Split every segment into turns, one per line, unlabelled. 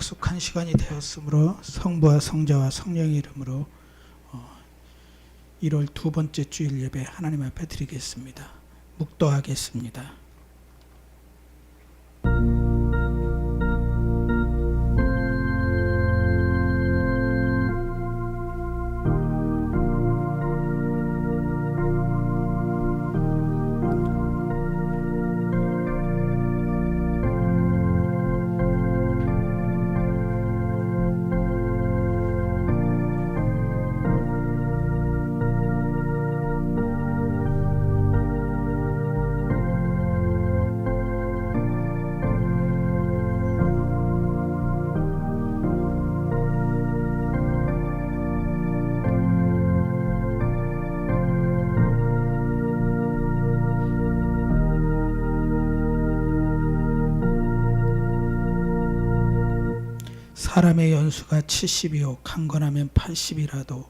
약속한 시간이 되었으므로 성부와 성자와 성령의 이름으로 1월 두 번째 주일 예배 하나님 앞에 드리겠습니다. 묵도하겠습니다. 사람의 연수가 70이요 강건하면 80이라도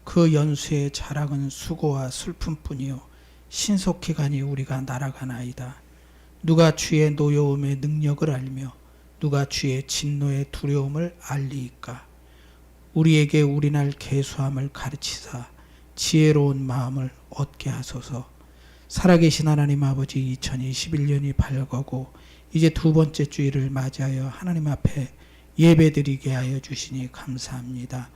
그 연수의 자랑은 수고와 슬픔뿐이요 신속히 가니 우리가 날아가나이다. 누가 주의 노여움의 능력을 알며 누가 주의 진노의 두려움을 알리이까. 우리에게 우리날 계수함을 가르치사 지혜로운 마음을 얻게 하소서. 살아계신 하나님 아버지, 2021년이 밝아가고 이제 두 번째 주일을 맞이하여 하나님 앞에 예배드리게 하여 주시니 감사합니다.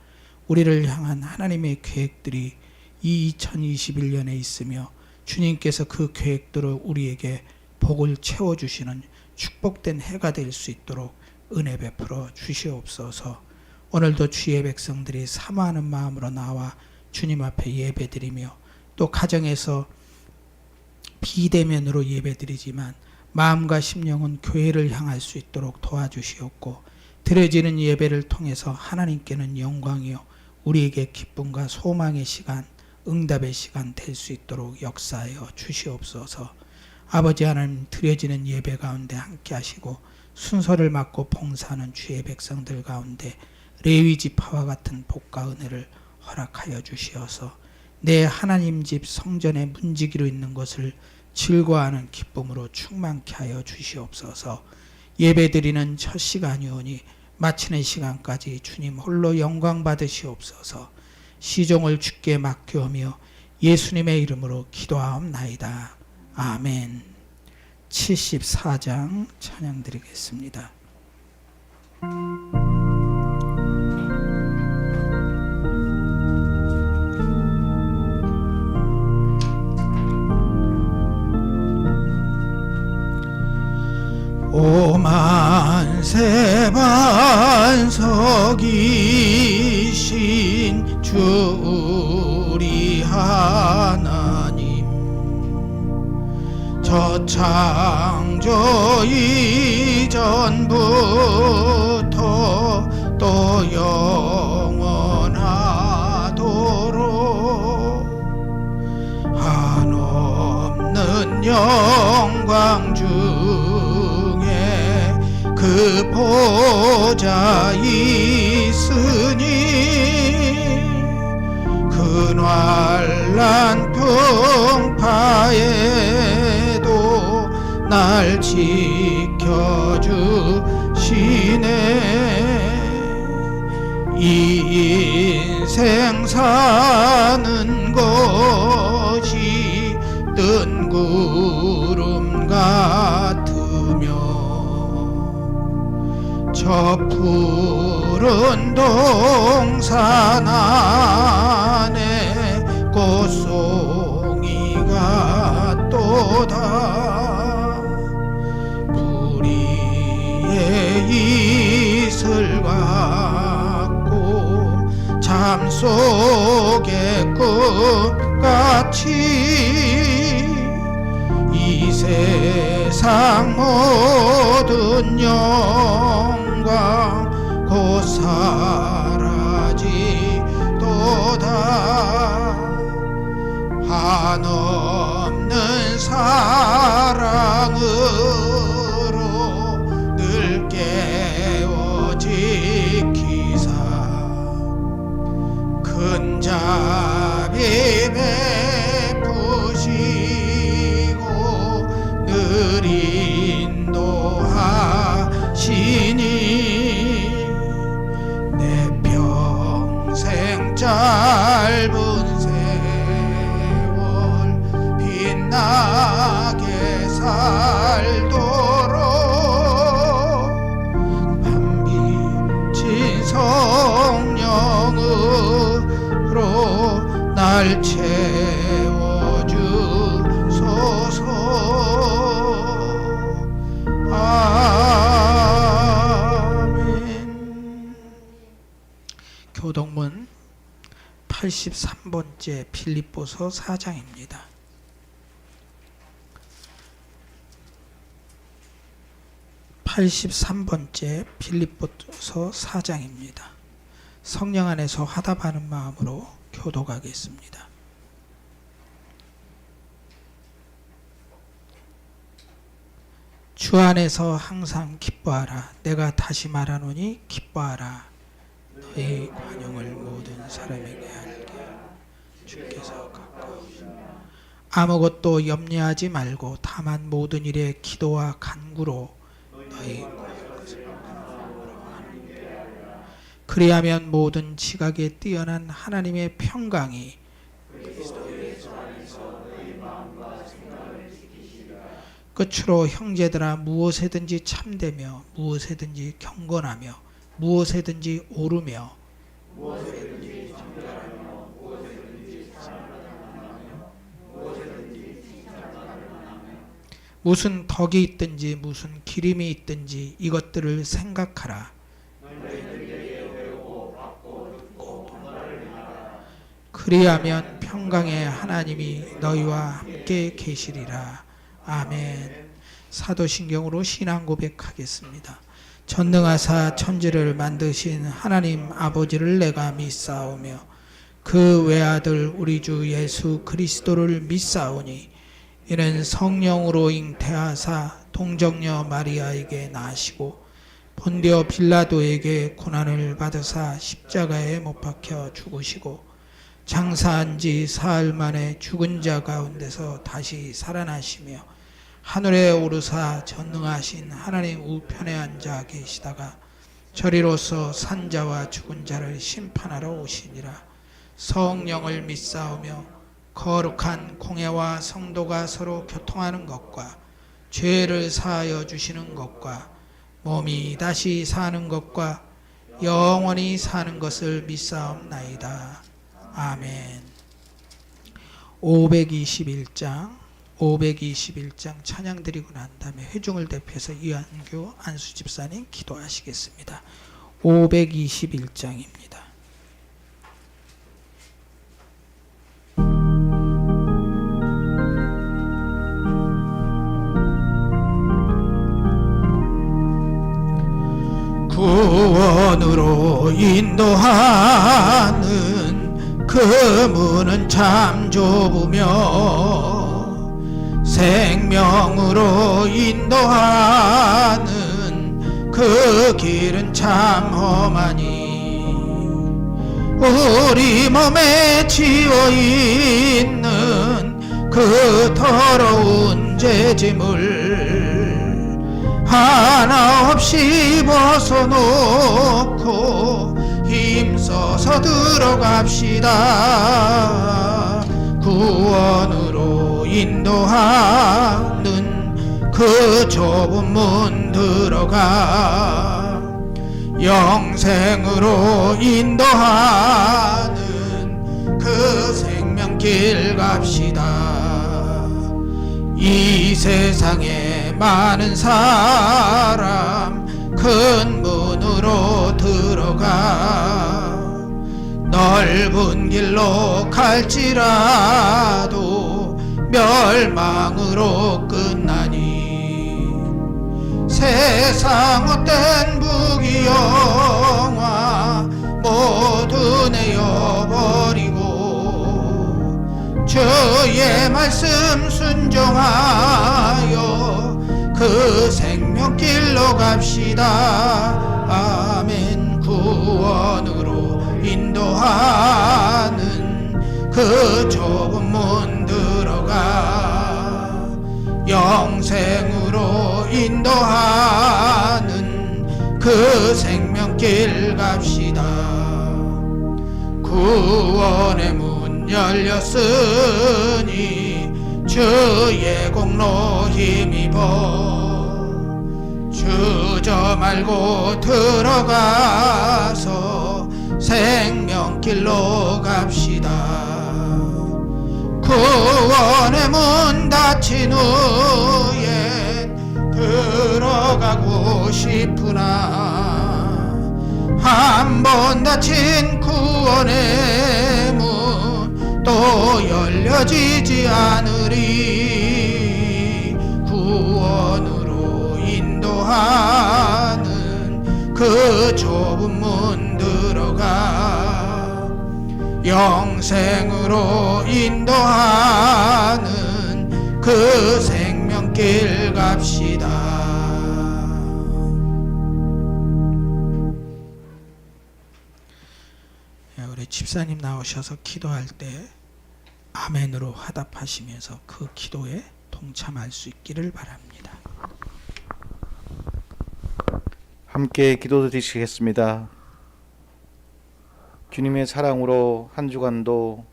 우리를 향한 하나님의 계획들이 이 2021년에 있으며 주님께서 그 계획들을 우리에게 복을 채워주시는 축복된 해가 될 수 있도록 은혜 베풀어 주시옵소서. 오늘도 주의 백성들이 사모하는 마음으로 나와 주님 앞에 예배드리며 또 가정에서 비대면으로 예배드리지만 마음과 심령은 교회를 향할 수 있도록 도와주시옵고, 드려지는 예배를 통해서 하나님께는 영광이요 우리에게 기쁨과 소망의 시간, 응답의 시간 될 수 있도록 역사하여 주시옵소서. 아버지 하나님, 드려지는 예배 가운데 함께 하시고 순서를 맡고 봉사하는 주의 백성들 가운데 레위 지파와 같은 복과 은혜를 허락하여 주시어서 내 하나님 집 성전에 문지기로 있는 것을 즐거워하는 기쁨으로 충만케 하여 주시옵소서. 예배드리는 첫 시간이오니 마치는 시간까지 주님 홀로 영광 받으시옵소서. 시종을 주께 맡겨오며 예수님의 이름으로 기도하옵나이다. 아멘. 74장 찬양 드리겠습니다. 오만세 반석이신 주 우리 하나님, 저 창조 이전부터 또 영원하도록 한없는 영광 그 보좌 있으니 근활난 풍파에도 날 지켜주시네. 이 인생 사는 것이 뜬구름 같으며 저 푸른 동산 안에 꽃송이가 또다 뿌리에 이슬 같고 잠 속의 꿈같이 이 세상 모든 영광 곧 사라지도다. 한없는 사랑으로 늘 깨워 지키사 큰 자비 베푸시고 늘 인도하시니 살도록 밤비친 성령으로 날 채워주소서. 아멘. 교독문 83번째 빌립보서 4장입니다. 83번째 빌립보서 4장입니다. 성령 안에서 화답하는 마음으로 교독하겠습니다. 주 안에서 항상 기뻐하라. 내가 다시 말하노니 기뻐하라. 너희 관용을 모든 사람에게 알게 주께서 가까우시니 아무것도 염려하지 말고 다만 모든 일에 기도와 간구로 너희 그리하면 모든 지각에 뛰어난 하나님의 평강이 끝으로 형제들아 무엇에든지 참되며 무엇에든지 경건하며 무엇에든지 오르며 무슨 덕이 있든지 무슨 기림이 있든지 이것들을 생각하라. 그리하면 평강의 하나님이 너희와 함께 계시리라. 아멘. 사도신경으로 신앙 고백하겠습니다. 전능하사 천지를 만드신 하나님 아버지를 내가 믿사오며 그 외아들 우리 주 예수 그리스도를 믿사오니 이는 성령으로 잉태하사 동정녀 마리아에게 나시고 본디오 빌라도에게 고난을 받으사 십자가에 못 박혀 죽으시고 장사한 지 사흘 만에 죽은 자 가운데서 다시 살아나시며 하늘에 오르사 전능하신 하나님 우편에 앉아 계시다가 저리로서 산자와 죽은 자를 심판하러 오시니라. 성령을 믿사오며 거룩한 공회와 성도가 서로 교통하는 것과 죄를 사하여 주시는 것과 몸이 다시 사는 것과 영원히 사는 것을 믿사옵나이다. 아멘. 521장 찬양 드리고 난 다음에 회중을 대표해서 이한규 안수 집사님 기도하시겠습니다. 521장입니다. 구원으로 인도하는 그 문은 참 좁으며 생명으로 인도하는 그 길은 참 험하니 우리 몸에 지어있는 그 더러운 죄짐을 하나 없이 벗어놓고 힘써서 들어갑시다. 구원으로 인도하는 그 좁은 문 들어가 영생으로 인도하는 그 생명길 갑시다. 이 세상에 많은 사람 큰 문으로 들어가 넓은 길로 갈지라도 멸망으로 끝나니 세상 헛된 부귀영화 모두 내어버리고 주의 말씀 순종하여 그 생명길로 갑시다. 아멘. 구원으로 인도하는 그 좁은 문 들어가 영생으로 인도하는 그 생명길 갑시다. 구원의 문 열렸으니 주의 공로 힘입어 주저 말고 들어가서 생명길로 갑시다. 구원의 문 닫힌 후엔 들어가고 싶으나 한 번 닫힌 구원의 문 또 열려지지 않으리. 구원으로 인도하는 그 좁은 문 들어가 영생으로 인도하는 그 생명길 갑시다. 우리 집사님 나오셔서 기도할 때 아멘으로 화답하시면서 그 기도에 동참할 수 있기를 바랍니다.
함께 기도드리시겠습니다. 주님의 사랑으로 한 주간도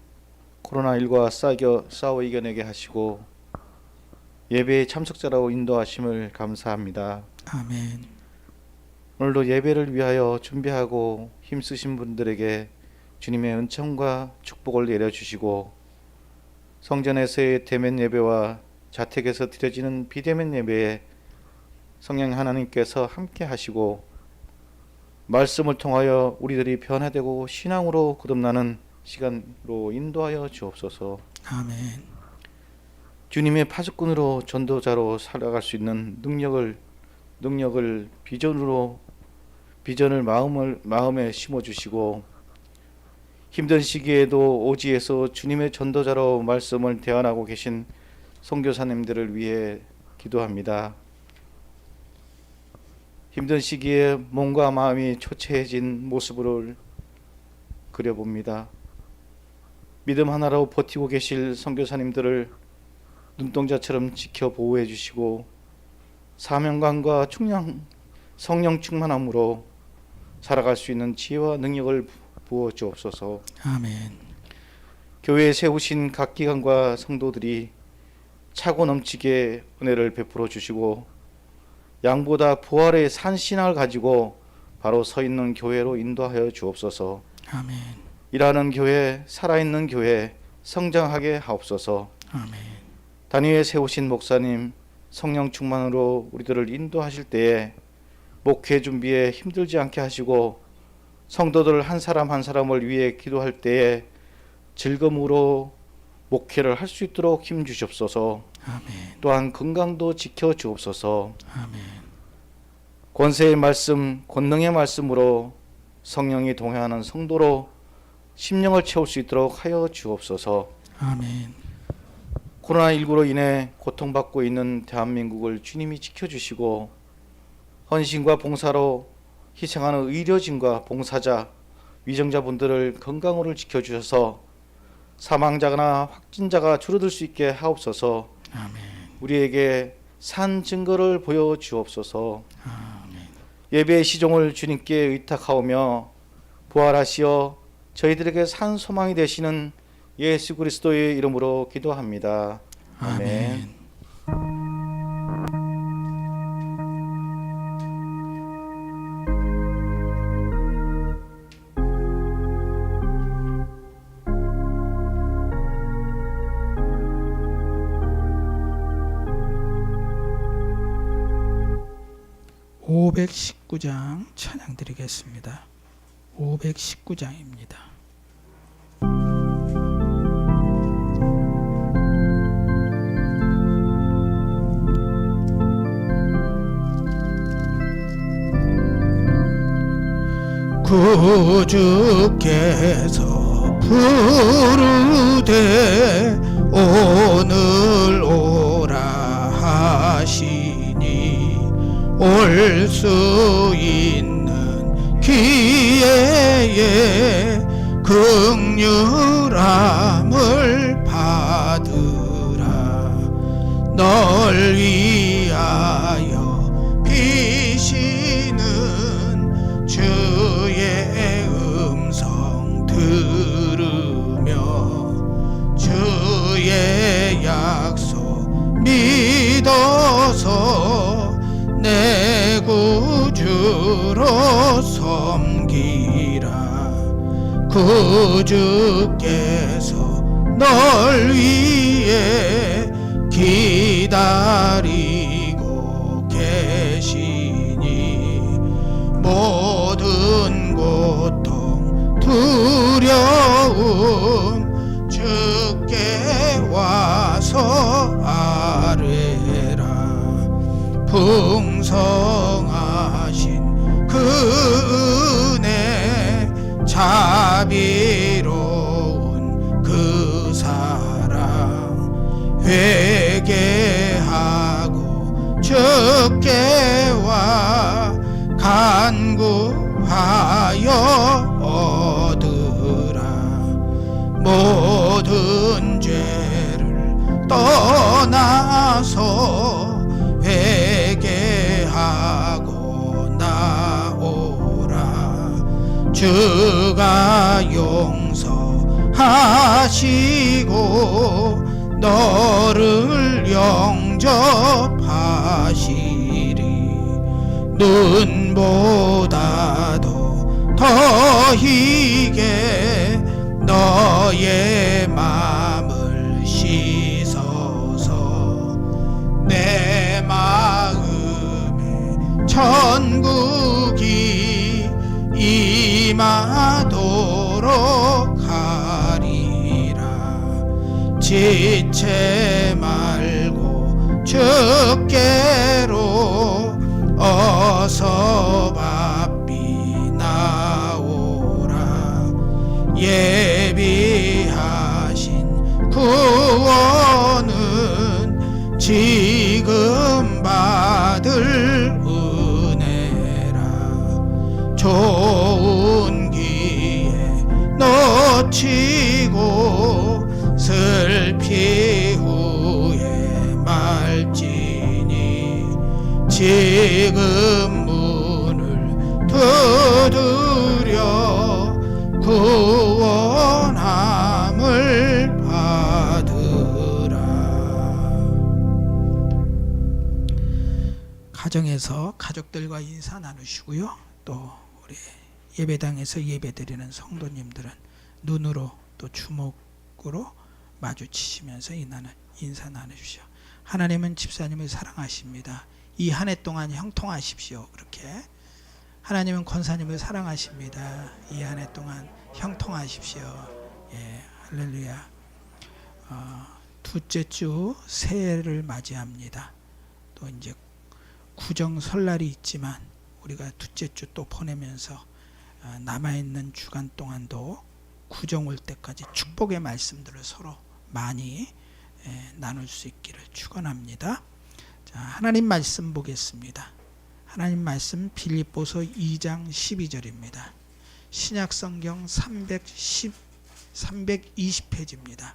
코로나19와 싸워 이겨내게 하시고 예배의 참석자라고 인도하심을 감사합니다.
아멘.
오늘도 예배를 위하여 준비하고 힘쓰신 분들에게 주님의 은총과 축복을 내려주시고 성전에서의 대면 예배와 자택에서 드려지는 비대면 예배에 성령 하나님께서 함께 하시고 말씀을 통하여 우리들이 변화되고 신앙으로 거듭나는 시간으로 인도하여 주옵소서.
아멘.
주님의 파수꾼으로 전도자로 살아갈 수 있는 능력을 비전을 마음에 심어주시고 힘든 시기에도 오지에서 주님의 전도자로 말씀을 대언하고 계신 선교사님들을 위해 기도합니다. 힘든 시기에 몸과 마음이 초췌해진 모습을 그려봅니다. 믿음 하나로 버티고 계실 선교사님들을 눈동자처럼 지켜 보호해 주시고 사명감과 성령 충만함으로 살아갈 수 있는 지혜와 능력을 부어 주옵소서.
아멘.
교회에 세우신 각 기관과 성도들이 차고 넘치게 은혜를 베풀어 주시고 양보다 부활의 산 신앙을 가지고 바로 서 있는 교회로 인도하여 주옵소서.
아멘.
일하는 교회, 살아있는 교회, 성장하게 하옵소서.
아멘.
단위에 세우신 목사님, 성령 충만으로 우리들을 인도하실 때에 목회 준비에 힘들지 않게 하시고 성도들 한 사람 한 사람을 위해 기도할 때에 즐거움으로 목회를 할 수 있도록 힘 주시옵소서.
아멘.
또한 건강도 지켜 주옵소서.
아멘.
권세의 말씀, 권능의 말씀으로 성령이 동행하는 성도로 심령을 채울 수 있도록 하여 주옵소서.
아멘.
코로나19로 인해 고통받고 있는 대한민국을 주님이 지켜주시고 헌신과 봉사로 희생하는 의료진과 봉사자, 위정자분들을 건강으로 지켜주셔서 사망자나 확진자가 줄어들 수 있게 하옵소서.
아멘.
우리에게 산 증거를 보여주옵소서.
아멘.
예배의 시종을 주님께 의탁하오며 부활하시어 저희들에게 산 소망이 되시는 예수 그리스도의 이름으로 기도합니다. 아멘.
아멘. 519장 찬양 드리겠습니다. 519장입니다. 구주께서 부르되 오늘 오라 하시니 올 수 있는 기회에 긍휼함을 받으라. 널 위하여 비시는 주의 음성 들으며 주의 약속 그 주께서 널 위해 기다리고 계시니 모든 고통 두려움 주께 와서 아뢰라. 풍성하신 그 은혜 자비로운 그 사랑 회개하고 주께 와 간구하여 얻으라. 모든 죄를 떠나서 회개하고 나오라. 주가 용서하시고 너를 영접하시리. 눈보다도 더 희게 너의 마음을 씻어서 내 마음에 천국이 임하도록 하리라. 지체 말고 주께로 어서 바삐 나오라. 예비하신 구원은 지금 받을 은혜라. 좋은 기회 놓치고 슬피 후에 말지니 지금 문을 두드려 구원함을 받으라. 가정에서 가족들과 인사 나누시고요. 또 우리 예배당에서 예배드리는 성도님들은 눈으로 또 주목으로 마주치시면서 인사 나누십시오. 하나님은 집사님을 사랑하십니다. 이 한 해 동안 형통하십시오. 그렇게 하나님은 권사님을 사랑하십니다. 이 한 해 동안 형통하십시오. 예, 할렐루야. 둘째 주 새해를 맞이합니다. 또 이제 구정 설날이 있지만 우리가 둘째 주 또 보내면서 남아있는 주간 동안도 구정 올 때까지 축복의 말씀들을 서로 많이 나눌 수 있기를 축원합니다. 자, 하나님 말씀 보겠습니다. 하나님 말씀 빌립보서 2장 12절입니다. 신약 성경 320페이지입니다.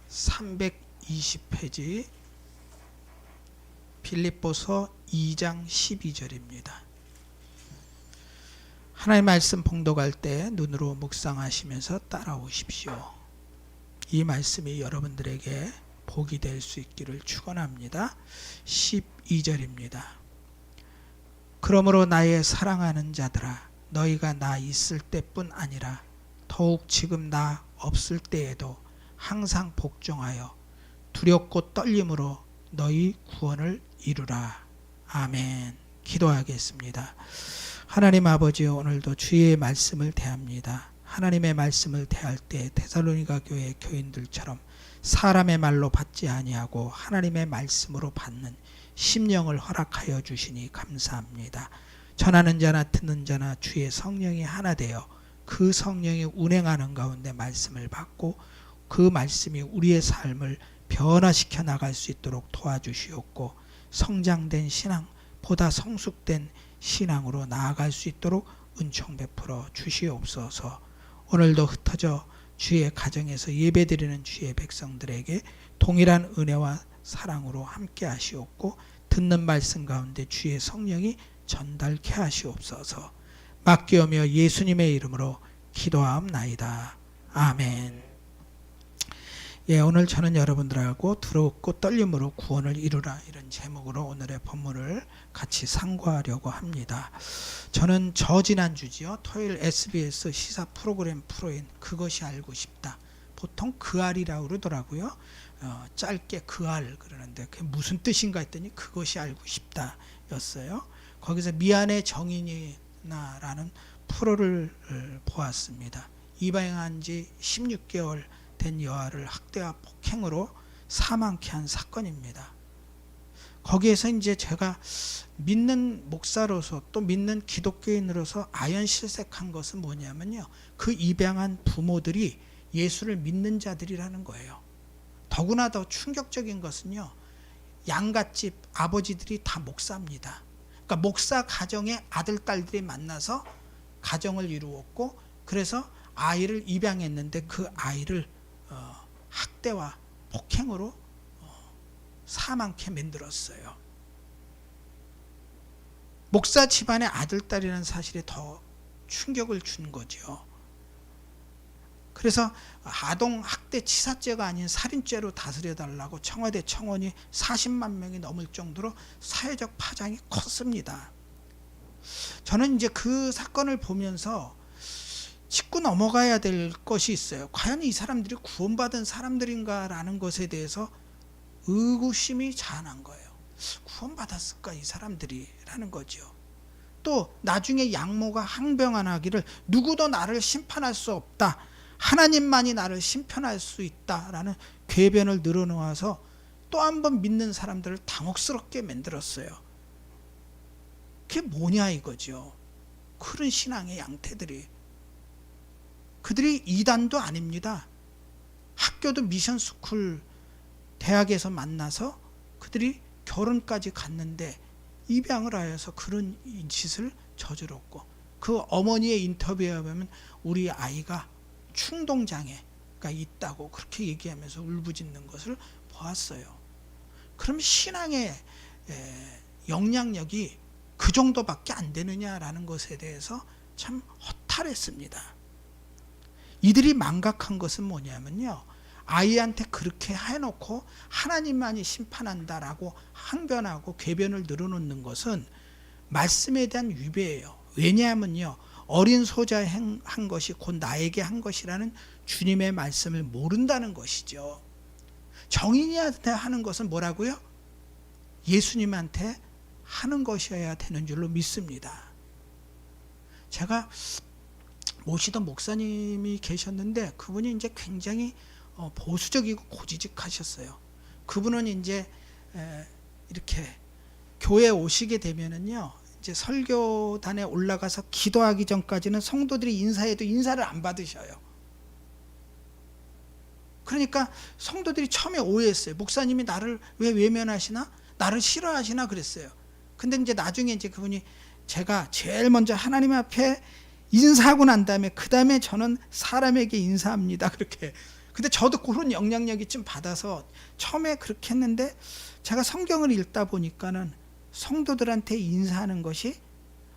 320페이지 빌립보서 2장 12절입니다. 하나님 말씀 봉독할 때 눈으로 묵상하시면서 따라오십시오. 이 말씀이 여러분들에게 복이 될 수 있기를 축원합니다. 12절입니다. 그러므로 나의 사랑하는 자들아, 너희가 나 있을 때뿐 아니라 더욱 지금 나 없을 때에도 항상 복종하여 두렵고 떨림으로 너희 구원을 이루라. 아멘. 기도하겠습니다. 하나님 아버지, 오늘도 주의 말씀을 대합니다. 하나님의 말씀을 대할 때 데살로니가 교회 교인들처럼 사람의 말로 받지 아니하고 하나님의 말씀으로 받는 심령을 허락하여 주시니 감사합니다. 전하는 자나 듣는 자나 주의 성령이 하나 되어 그 성령이 운행하는 가운데 말씀을 받고 그 말씀이 우리의 삶을 변화시켜 나갈 수 있도록 도와주시옵고 성장된 신앙, 보다 성숙된 신앙으로 나아갈 수 있도록 은총 베풀어 주시옵소서. 오늘도 흩어져 주의 가정에서 예배드리는 주의 백성들에게 동일한 은혜와 사랑으로 함께 하시옵고 듣는 말씀 가운데 주의 성령이 전달케 하시옵소서. 맡기오며 예수님의 이름으로 기도하옵나이다. 아멘. 예, 오늘 저는 여러분들하고 두렵고 떨림으로 구원을 이루라 이런 제목으로 오늘의 본문을 같이 상고하려고 합니다. 저는 저지난주지요. 토요일 SBS 시사 프로그램 프로인 그것이 알고 싶다. 보통 그알이라고 그러더라고요. 짧게 그알 그러는데 그게 무슨 뜻인가 했더니 그것이 알고 싶다 였어요. 거기서 미안해 정인이나라는 프로를 보았습니다. 입양한 지 16개월 된 여아를 학대와 폭행으로 사망케 한 사건입니다. 거기에서 이제 제가 믿는 목사로서 또 믿는 기독교인으로서 아연실색한 것은 뭐냐면요. 그 입양한 부모들이 예수를 믿는 자들이라는 거예요. 더구나 더 충격적인 것은요. 양갓집 아버지들이 다 목사입니다. 그러니까 목사 가정의 아들, 딸들이 만나서 가정을 이루었고 그래서 아이를 입양했는데 그 아이를 학대와 폭행으로 사망케 만들었어요. 목사 집안의 아들, 딸이라는 사실에 더 충격을 준 거죠. 그래서 아동 학대 치사죄가 아닌 살인죄로 다스려달라고 청와대 청원이 40만 명이 넘을 정도로 사회적 파장이 컸습니다. 저는 이제 그 사건을 보면서 짚고 넘어가야 될 것이 있어요. 과연 이 사람들이 구원받은 사람들인가라는 것에 대해서 의구심이 자아난 거예요. 구원받았을까 이 사람들이 라는 거죠. 또 나중에 양모가 항변하기를 누구도 나를 심판할 수 없다. 하나님만이 나를 심판할 수 있다라는 궤변을 늘어놓아서 또 한 번 믿는 사람들을 당혹스럽게 만들었어요. 그게 뭐냐 이거죠. 그런 신앙의 양태들이. 그들이 이단도 아닙니다. 학교도 미션스쿨 대학에서 만나서 그들이 결혼까지 갔는데 입양을 하여서 그런 짓을 저질렀고 그 어머니의 인터뷰에 보면 우리 아이가 충동장애가 있다고 그렇게 얘기하면서 울부짖는 것을 보았어요. 그럼 신앙의 영향력이 그 정도밖에 안 되느냐라는 것에 대해서 참 허탈했습니다. 이들이 망각한 것은 뭐냐면요. 아이한테 그렇게 해놓고 하나님만이 심판한다라고 항변하고 궤변을 늘어놓는 것은 말씀에 대한 위배예요. 왜냐하면요. 어린 소자 한 것이 곧 나에게 한 것이라는 주님의 말씀을 모른다는 것이죠. 정인이한테 하는 것은 뭐라고요? 예수님한테 하는 것이어야 되는 줄로 믿습니다. 제가 모시던 목사님이 계셨는데 그분이 이제 굉장히 보수적이고 고지식하셨어요. 그분은 이제 이렇게 교회에 오시게 되면은요, 이제 설교단에 올라가서 기도하기 전까지는 성도들이 인사해도 인사를 안 받으셔요. 그러니까 성도들이 처음에 오해했어요. 목사님이 나를 왜 외면하시나? 나를 싫어하시나 그랬어요. 근데 이제 나중에 이제 그분이 제가 제일 먼저 하나님 앞에 인사하고 난 다음에 그 다음에 저는 사람에게 인사합니다. 그렇게. 근데 저도 그런 영향력이 좀 받아서 처음에 그렇게 했는데 제가 성경을 읽다 보니까는 성도들한테 인사하는 것이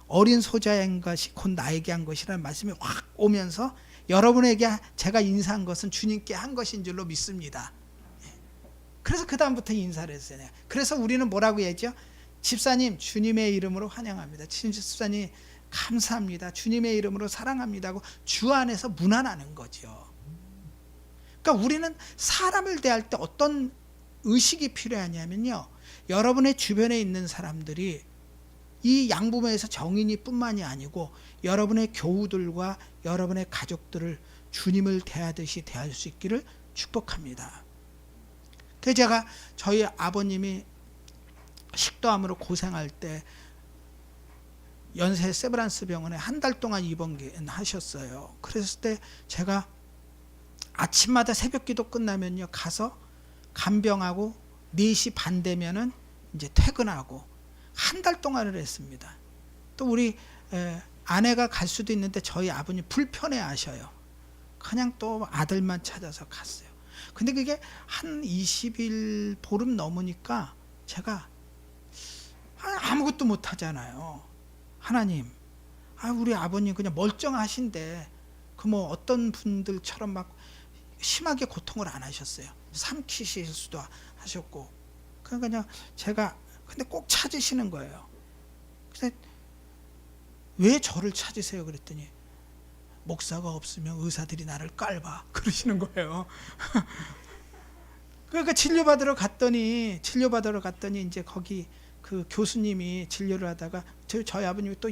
어린 소자인 것이 곧 나에게 한 것이라는 말씀이 확 오면서 여러분에게 제가 인사한 것은 주님께 한 것인 줄로 믿습니다. 그래서 그 다음부터 인사를 했어요. 그래서 우리는 뭐라고 했죠? 집사님 주님의 이름으로 환영합니다. 집사님 감사합니다. 주님의 이름으로 사랑합니다 하고 주 안에서 문안하는 거죠. 그러니까 우리는 사람을 대할 때 어떤 의식이 필요하냐면요. 여러분의 주변에 있는 사람들이 이 양부모에서 정인이 뿐만이 아니고 여러분의 교우들과 여러분의 가족들을 주님을 대하듯이 대할 수 있기를 축복합니다. 그래서 제가 저희 아버님이 식도암으로 고생할 때 연세 세브란스 병원에 한 달 동안 입원하셨어요. 그랬을 때 제가 아침마다 새벽 기도 끝나면요 가서 간병하고 4시 반 되면은 이제 퇴근하고 한 달 동안을 했습니다. 또 우리 아내가 갈 수도 있는데 저희 아버님 불편해 하셔요. 그냥 또 아들만 찾아서 갔어요. 근데 그게 한 20일 보름 넘으니까 제가 아무것도 못 하잖아요. 하나님, 우리 아버님 그냥 멀쩡하신데 그 뭐 어떤 분들처럼 막 심하게 고통을 안 하셨어요. 삼키실 수도 하셨고 그러니까 그냥 제가 근데 꼭 찾으시는 거예요. 근데 왜 저를 찾으세요? 그랬더니 목사가 없으면 의사들이 나를 깔봐 그러시는 거예요. 그러니까 진료받으러 갔더니 이제 거기 그 교수님이 진료를 하다가 저희 아버님이 또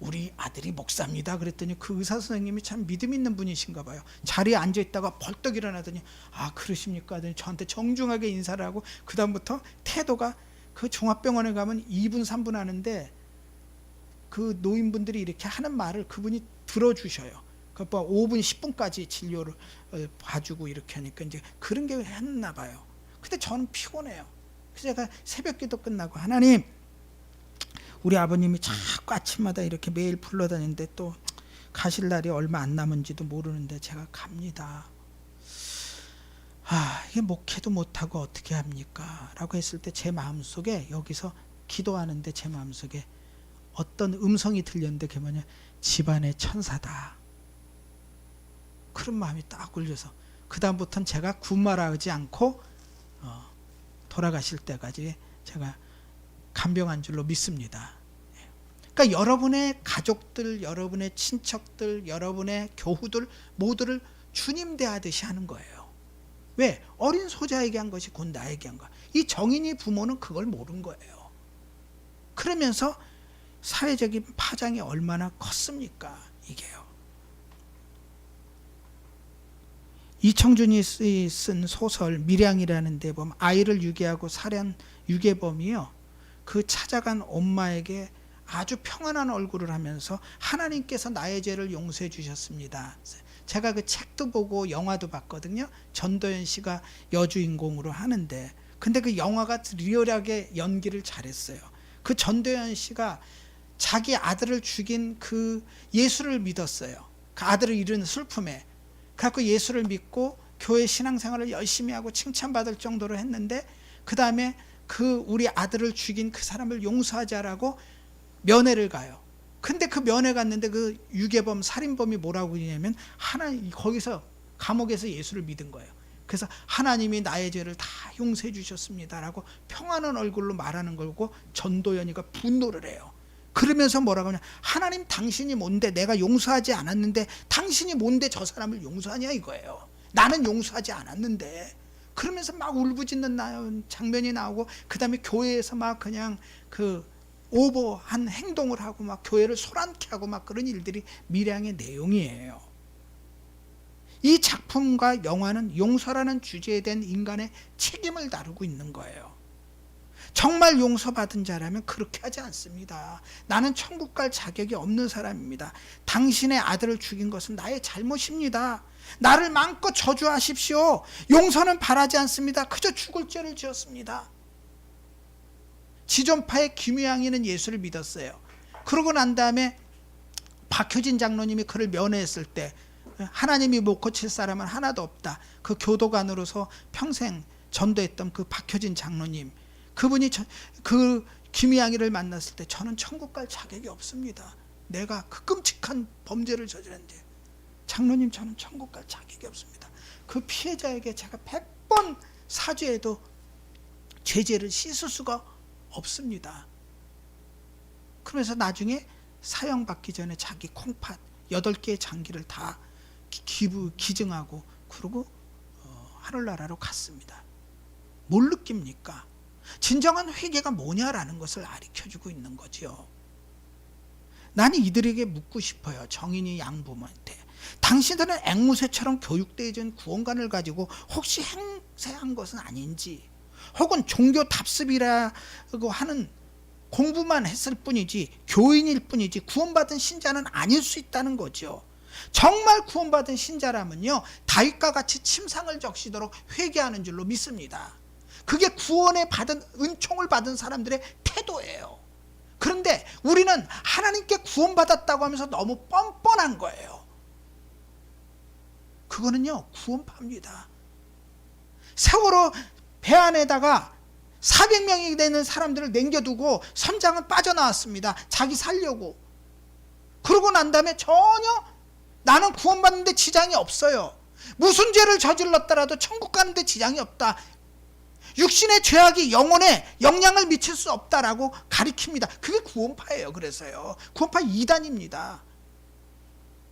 우리 아들이 목사입니다 그랬더니 그 의사 선생님이 참 믿음 있는 분이신가 봐요. 자리에 앉아 있다가 벌떡 일어나더니 아 그러십니까 하더니 저한테 정중하게 인사를 하고 그 다음부터 태도가 그 종합병원에 가면 2분 3분 하는데 그 노인분들이 이렇게 하는 말을 그분이 들어주셔요. 그 5분 10분까지 진료를 봐주고 이렇게 하니까 이제 그런 게 했나 봐요. 근데 저는 피곤해요. 그래서 제가 새벽기도 끝나고 하나님 우리 아버님이 자꾸 아침마다 이렇게 매일 불러다니는데 또 가실 날이 얼마 안 남은지도 모르는데 제가 갑니다. 아 이게 목회도 못하고 어떻게 합니까? 라고 했을 때 제 마음속에 여기서 기도하는데 제 마음속에 어떤 음성이 들렸는데 그게 뭐냐 집안의 천사다 그런 마음이 딱 울려서 그 다음부터는 제가 군말하지 않고 돌아가실 때까지 제가 간병한 줄로 믿습니다. 그러니까 여러분의 가족들, 여러분의 친척들, 여러분의 교우들 모두를 주님 대하듯이 하는 거예요. 왜? 어린 소자에게 한 것이 곧 나에게 한 거야. 이 정인이 부모는 그걸 모른 거예요. 그러면서 사회적인 파장이 얼마나 컸습니까? 이게요. 이청준이 쓴 소설 밀양이라는 데 보면 아이를 유괴하고 살해한 유괴범이요. 그 찾아간 엄마에게 아주 평안한 얼굴을 하면서 하나님께서 나의 죄를 용서해 주셨습니다. 제가 그 책도 보고 영화도 봤거든요. 전도연 씨가 여주인공으로 하는데 근데 그 영화가 리얼하게 연기를 잘했어요. 그 전도연 씨가 자기 아들을 죽인 그 예수를 믿었어요. 그 아들을 잃은 슬픔에 그래서 예수를 믿고 교회 신앙생활을 열심히 하고 칭찬받을 정도로 했는데 그 다음에 그 우리 아들을 죽인 그 사람을 용서하자라고 면회를 가요. 근데 그 면회 갔는데 그 유괴범 살인범이 뭐라고 그러냐면 거기서 감옥에서 예수를 믿은 거예요. 그래서 하나님이 나의 죄를 다 용서해 주셨습니다라고 평안한 얼굴로 말하는 걸고 전도연이가 분노를 해요. 그러면서 뭐라고 하냐 하나님 당신이 뭔데 내가 용서하지 않았는데 당신이 뭔데 저 사람을 용서하냐 이거예요. 나는 용서하지 않았는데 그러면서 막 울부짖는 장면이 나오고 그 다음에 교회에서 막 그냥 그 오버한 행동을 하고 막 교회를 소란케 하고 막 그런 일들이 밀양의 내용이에요. 이 작품과 영화는 용서라는 주제에 대한 인간의 책임을 다루고 있는 거예요. 정말 용서받은 자라면 그렇게 하지 않습니다. 나는 천국 갈 자격이 없는 사람입니다. 당신의 아들을 죽인 것은 나의 잘못입니다. 나를 마음껏 저주하십시오. 용서는 바라지 않습니다. 그저 죽을 죄를 지었습니다. 지존파의 김유양이는 예수를 믿었어요. 그러고 난 다음에 박효진 장로님이 그를 면회했을 때 하나님이 못 고칠 사람은 하나도 없다. 그 교도관으로서 평생 전도했던 그 박효진 장로님 그분이 그 김유양이를 만났을 때 저는 천국 갈 자격이 없습니다. 내가 그 끔찍한 범죄를 저질렀는데 장로님 저는 천국 갈 자격이 없습니다. 그 피해자에게 제가 100번 사죄해도 죄를 씻을 수가 없습니다. 그러면서 나중에 사형받기 전에 자기 콩팥 8개의 장기를 다 기증하고 그러고 하늘나라로 갔습니다. 뭘 느낍니까? 진정한 회개가 뭐냐라는 것을 가르쳐주고 있는 거죠. 나는 이들에게 묻고 싶어요. 정인이 양부모한테. 당신들은 앵무새처럼 교육되어진 구원관을 가지고 혹시 행세한 것은 아닌지 혹은 종교 답습이라고 하는 공부만 했을 뿐이지 교인일 뿐이지 구원받은 신자는 아닐 수 있다는 거죠. 정말 구원받은 신자라면요 다윗과 같이 침상을 적시도록 회개하는 줄로 믿습니다. 그게 구원에 받은 은총을 받은 사람들의 태도예요. 그런데 우리는 하나님께 구원받았다고 하면서 너무 뻔뻔한 거예요. 그거는요 구원파입니다. 세월호 배 안에다가 400명이 되는 사람들을 남겨두고 선장은 빠져나왔습니다. 자기 살려고. 그러고 난 다음에 전혀 나는 구원받는데 지장이 없어요. 무슨 죄를 저질렀더라도 천국 가는데 지장이 없다. 육신의 죄악이 영혼에 영향을 미칠 수 없다라고 가리킵니다. 그게 구원파예요. 그래서요. 구원파 2단입니다.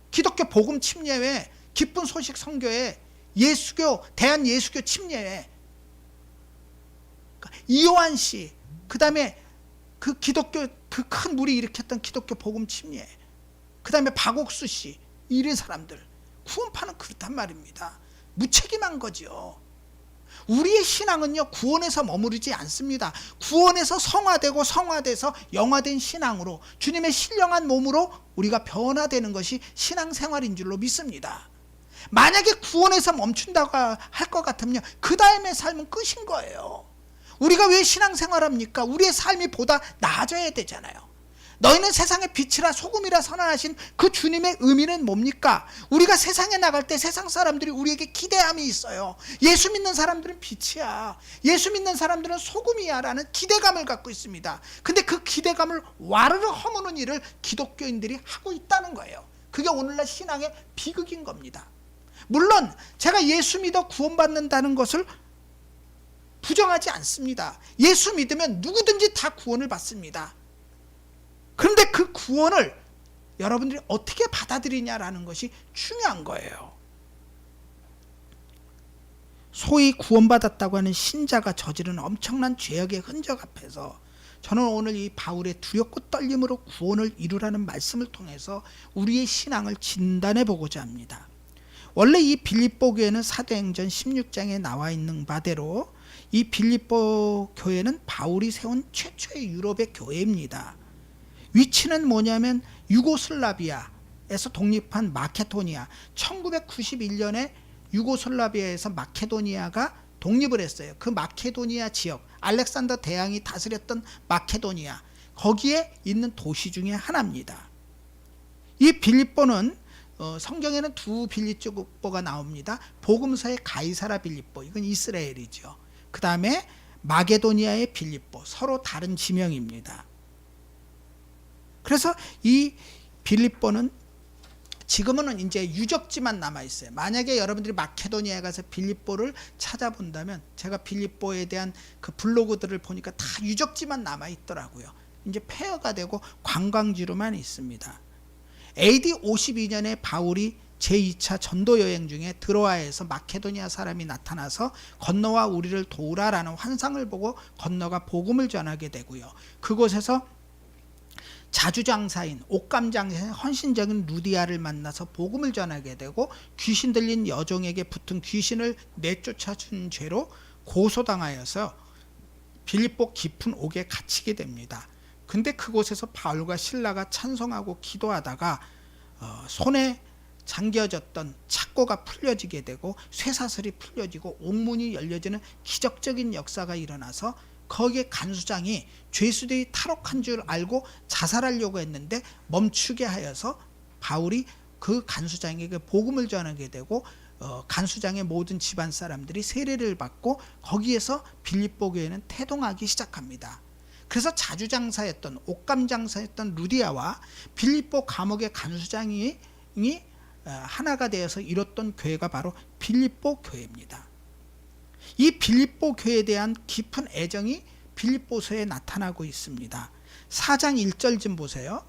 기독교 복음 침례회, 기쁜 소식 선교회, 예수교, 대한예수교 침례회, 이호환 씨, 그 다음에 그 기독교 그 큰 물이 일으켰던 기독교 복음 침례회, 그 다음에 박옥수 씨, 이런 사람들. 구원파는 그렇단 말입니다. 무책임한 거죠. 우리의 신앙은요, 구원에서 머무르지 않습니다. 구원에서 성화되고 성화돼서 영화된 신앙으로, 주님의 신령한 몸으로 우리가 변화되는 것이 신앙생활인 줄로 믿습니다. 만약에 구원에서 멈춘다고 할 것 같으면 그 다음의 삶은 끝인 거예요. 우리가 왜 신앙생활합니까? 우리의 삶이 보다 나아져야 되잖아요. 너희는 세상의 빛이라 소금이라 선언하신 그 주님의 의미는 뭡니까? 우리가 세상에 나갈 때 세상 사람들이 우리에게 기대함이 있어요. 예수 믿는 사람들은 빛이야, 예수 믿는 사람들은 소금이야 라는 기대감을 갖고 있습니다. 근데 그 기대감을 와르르 허무는 일을 기독교인들이 하고 있다는 거예요. 그게 오늘날 신앙의 비극인 겁니다. 물론 제가 예수 믿어 구원받는다는 것을 부정하지 않습니다. 예수 믿으면 누구든지 다 구원을 받습니다. 그런데 그 구원을 여러분들이 어떻게 받아들이냐라는 것이 중요한 거예요. 소위 구원받았다고 하는 신자가 저지른 엄청난 죄악의 흔적 앞에서 저는 오늘 이 바울의 두렵고 떨림으로 구원을 이루라는 말씀을 통해서 우리의 신앙을 진단해 보고자 합니다. 원래 이 빌립보 교회는 사도행전 16장에 나와 있는 바대로 이 빌립보 교회는 바울이 세운 최초의 유럽의 교회입니다. 위치는 뭐냐면 유고슬라비아에서 독립한 마케도니아, 1991년에 유고슬라비아에서 마케도니아가 독립을 했어요. 그 마케도니아 지역, 알렉산더 대왕이 다스렸던 마케도니아, 거기에 있는 도시 중에 하나입니다. 이 빌립보는 성경에는 두 빌립보가 나옵니다. 복음서의 가이사라 빌립보, 이건 이스라엘이죠. 그 다음에 마게도니아의 빌립보, 서로 다른 지명입니다. 그래서 이 빌립보는 지금은 이제 유적지만 남아 있어요. 만약에 여러분들이 마케도니아에 가서 빌립보를 찾아본다면, 제가 빌립보에 대한 그 블로그들을 보니까 다 유적지만 남아 있더라고요. 이제 폐허가 되고 관광지로만 있습니다. AD 52년에 바울이 제2차 전도 여행 중에 드로아에서 마케도니아 사람이 나타나서 건너와 우리를 도우라라는 환상을 보고 건너가 복음을 전하게 되고요. 그곳에서 자주장사인, 옷감장사인 헌신적인 루디아를 만나서 복음을 전하게 되고, 귀신 들린 여종에게 붙은 귀신을 내쫓아준 죄로 고소당하여서 빌립보 깊은 옥에 갇히게 됩니다. 근데 그곳에서 바울과 실라가 찬송하고 기도하다가 손에 잠겨졌던 착고가 풀려지게 되고 쇠사슬이 풀려지고 옥문이 열려지는 기적적인 역사가 일어나서, 거기에 간수장이 죄수들이 탈옥한 줄 알고 자살하려고 했는데 멈추게 하여서 바울이 그 간수장에게 복음을 전하게 되고, 간수장의 모든 집안 사람들이 세례를 받고 거기에서 빌립보 교회는 태동하기 시작합니다. 그래서 자주장사였던, 옷감장사였던 루디아와 빌립보 감옥의 간수장이 하나가 되어서 이뤘던 교회가 바로 빌립보 교회입니다. 이 빌립보 교회에 대한 깊은 애정이 빌립보서에 나타나고 있습니다. 4장 1절 좀 보세요.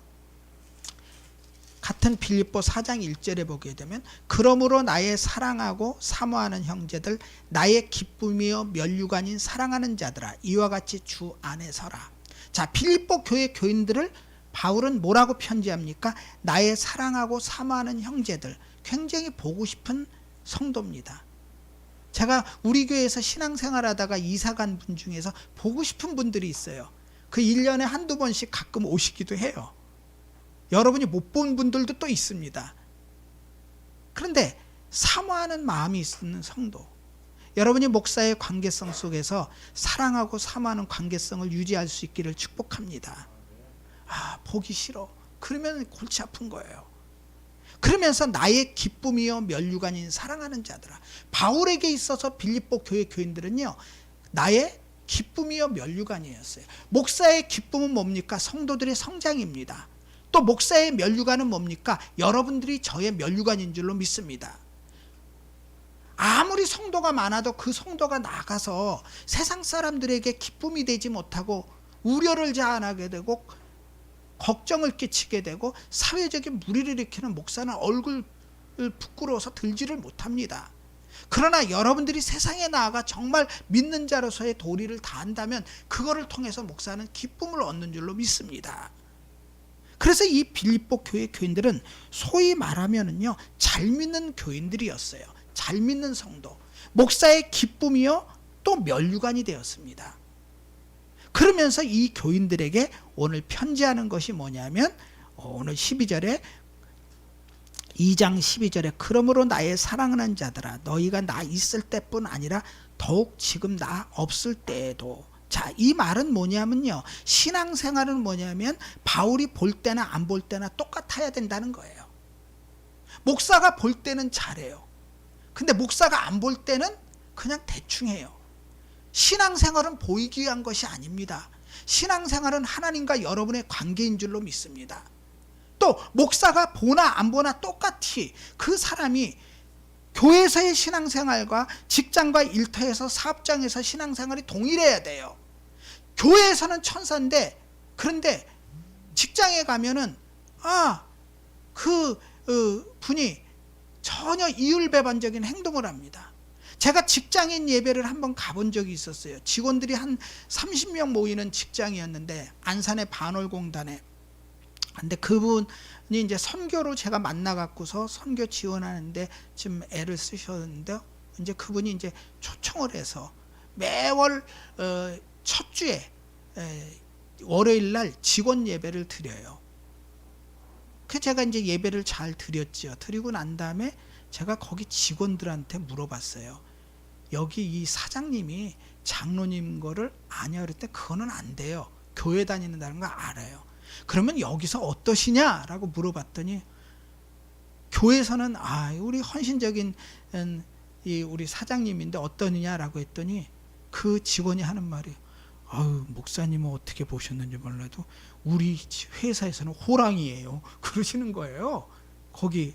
같은 빌립보 4장 1절에 보게 되면, 그러므로 나의 사랑하고 사모하는 형제들, 나의 기쁨이요 면류관인 사랑하는 자들아, 이와 같이 주 안에 서라. 자, 빌립보 교회 교인들을 바울은 뭐라고 편지합니까? 나의 사랑하고 사모하는 형제들, 굉장히 보고 싶은 성도입니다. 제가 우리 교회에서 신앙생활하다가 이사간 분 중에서 보고 싶은 분들이 있어요. 그 1년에 한두 번씩 가끔 오시기도 해요. 여러분이 못 본 분들도 또 있습니다. 그런데 사모하는 마음이 있는 성도, 여러분이 목사의 관계성 속에서 사랑하고 사모하는 관계성을 유지할 수 있기를 축복합니다. 보기 싫어. 그러면 골치 아픈 거예요. 그러면서 나의 기쁨이요 면류관인 사랑하는 자들아. 바울에게 있어서 빌립보 교회 교인들은요, 나의 기쁨이요 면류관이었어요. 목사의 기쁨은 뭡니까? 성도들의 성장입니다. 또 목사의 면류관은 뭡니까? 여러분들이 저의 면류관인 줄로 믿습니다. 아무리 성도가 많아도 그 성도가 나가서 세상 사람들에게 기쁨이 되지 못하고 우려를 자아나게 되고 걱정을 끼치게 되고 사회적인 무리를 일으키는 목사는 얼굴 부끄러워서 들지를 못합니다. 그러나 여러분들이 세상에 나아가 정말 믿는 자로서의 도리를 다한다면 그거를 통해서 목사는 기쁨을 얻는 줄로 믿습니다. 그래서 이 빌립보 교회 교인들은 소위 말하면은요, 잘 믿는 교인들이었어요. 잘 믿는 성도. 목사의 기쁨이요 또 면류관이 되었습니다. 그러면서 이 교인들에게 오늘 편지하는 것이 뭐냐면 오늘 12절에 2장 12절에 그러므로 나의 사랑하는 자들아 너희가 나 있을 때뿐 아니라 더욱 지금 나 없을 때에도. 자, 이 말은 뭐냐면요, 신앙생활은 뭐냐면 바울이 볼 때나 안 볼 때나 똑같아야 된다는 거예요. 목사가 볼 때는 잘해요. 근데 목사가 안 볼 때는 그냥 대충 해요. 신앙생활은 보이기 위한 것이 아닙니다. 신앙생활은 하나님과 여러분의 관계인 줄로 믿습니다. 또 목사가 보나 안 보나 똑같이 그 사람이 교회에서의 신앙생활과 직장과 일터에서 사업장에서 신앙생활이 동일해야 돼요. 교회에서는 천사인데 그런데 직장에 가면은 분이 전혀 이율배반적인 행동을 합니다. 제가 직장인 예배를 한번 가본 적이 있었어요. 직원들이 한 30명 모이는 직장이었는데 안산의 반월공단에. 근데 그분이 이제 선교로 제가 만나갖고서 선교 지원하는데 지금 애를 쓰셨는데 이제 그분이 이제 초청을 해서 매월 첫 주에 월요일 날 직원 예배를 드려요. 그 제가 이제 예배를 잘 드렸죠. 드리고 난 다음에 제가 거기 직원들한테 물어봤어요. 여기 이 사장님이 장로님 거를 아냐 그랬더니 그거는 안 돼요. 교회 다니는다는 거 알아요. 그러면 여기서 어떠시냐라고 물어봤더니 교회에서는 우리 헌신적인 이 우리 사장님인데 어떠느냐라고 했더니 그 직원이 하는 말이 목사님은 어떻게 보셨는지 몰라도 우리 회사에서는 호랑이에요. 그러시는 거예요. 거기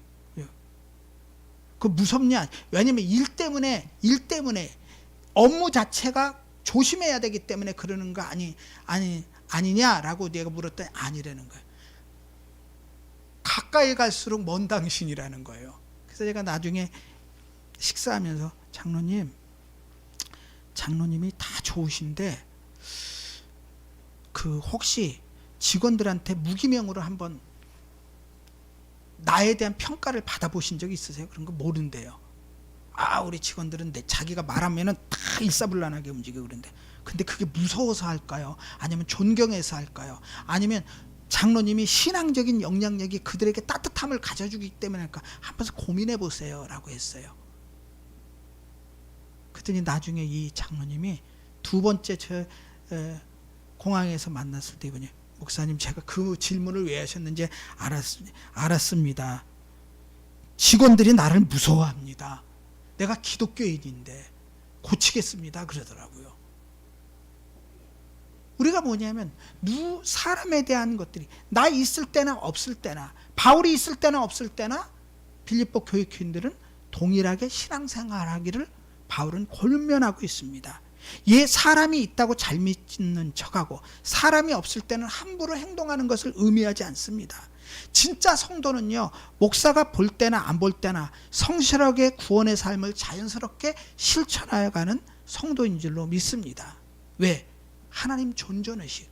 그 무섭냐? 왜냐면 일 때문에 업무 자체가 조심해야 되기 때문에 그러는 거 아니냐라고 내가 물었더니 아니라는 거예요. 가까이 갈수록 먼 당신이라는 거예요. 그래서 제가 나중에 식사하면서 장로님이 다 좋으신데 그 혹시 직원들한테 무기명으로 한번 나에 대한 평가를 받아보신 적이 있으세요? 그런 거 모른대요. 우리 직원들은 자기가 말하면은 다 일사불란하게 움직이고 그런데 근데 그게 무서워서 할까요? 아니면 존경해서 할까요? 아니면 장로님이 신앙적인 영향력이 그들에게 따뜻함을 가져주기 때문에 할까? 한번 고민해 보세요 라고 했어요. 그랬더니 나중에 이 장로님이 두 번째 공항에서 만났을 때 이분이 목사님 제가 그 질문을 왜 하셨는지 알았습니다. 직원들이 나를 무서워합니다. 내가 기독교인인데 고치겠습니다 그러더라고요. 우리가 뭐냐면 사람에 대한 것들이 나 있을 때나 없을 때나 바울이 있을 때나 없을 때나 빌립보 교회 교인들은 동일하게 신앙생활하기를 바울은 권면하고 있습니다. 사람이 있다고 잘 믿는 척하고 사람이 없을 때는 함부로 행동하는 것을 의미하지 않습니다. 진짜 성도는요, 목사가 볼 때나 안 볼 때나 성실하게 구원의 삶을 자연스럽게 실천하여가는 성도인 줄로 믿습니다. 왜? 하나님 존존의식,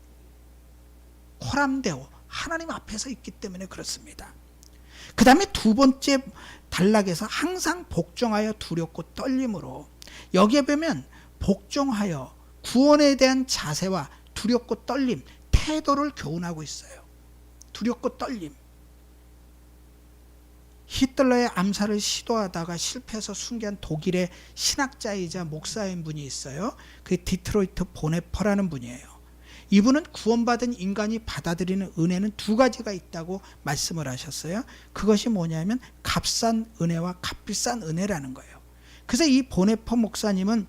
호람되어 하나님 앞에서 있기 때문에 그렇습니다. 그 다음에 두 번째 단락에서 항상 복종하여 두렵고 떨림으로, 여기에 보면 복종하여 구원에 대한 자세와 두렵고 떨림, 태도를 교훈하고 있어요. 두렵고 떨림. 히틀러의 암살을 시도하다가 실패해서 순교한 독일의 신학자이자 목사인 분이 있어요. 그 디트로이트 보네퍼라는 분이에요. 이분은 구원받은 인간이 받아들이는 은혜는 두 가지가 있다고 말씀을 하셨어요. 그것이 뭐냐면 값싼 은혜와 값비싼 은혜라는 거예요. 그래서 이 보네퍼 목사님은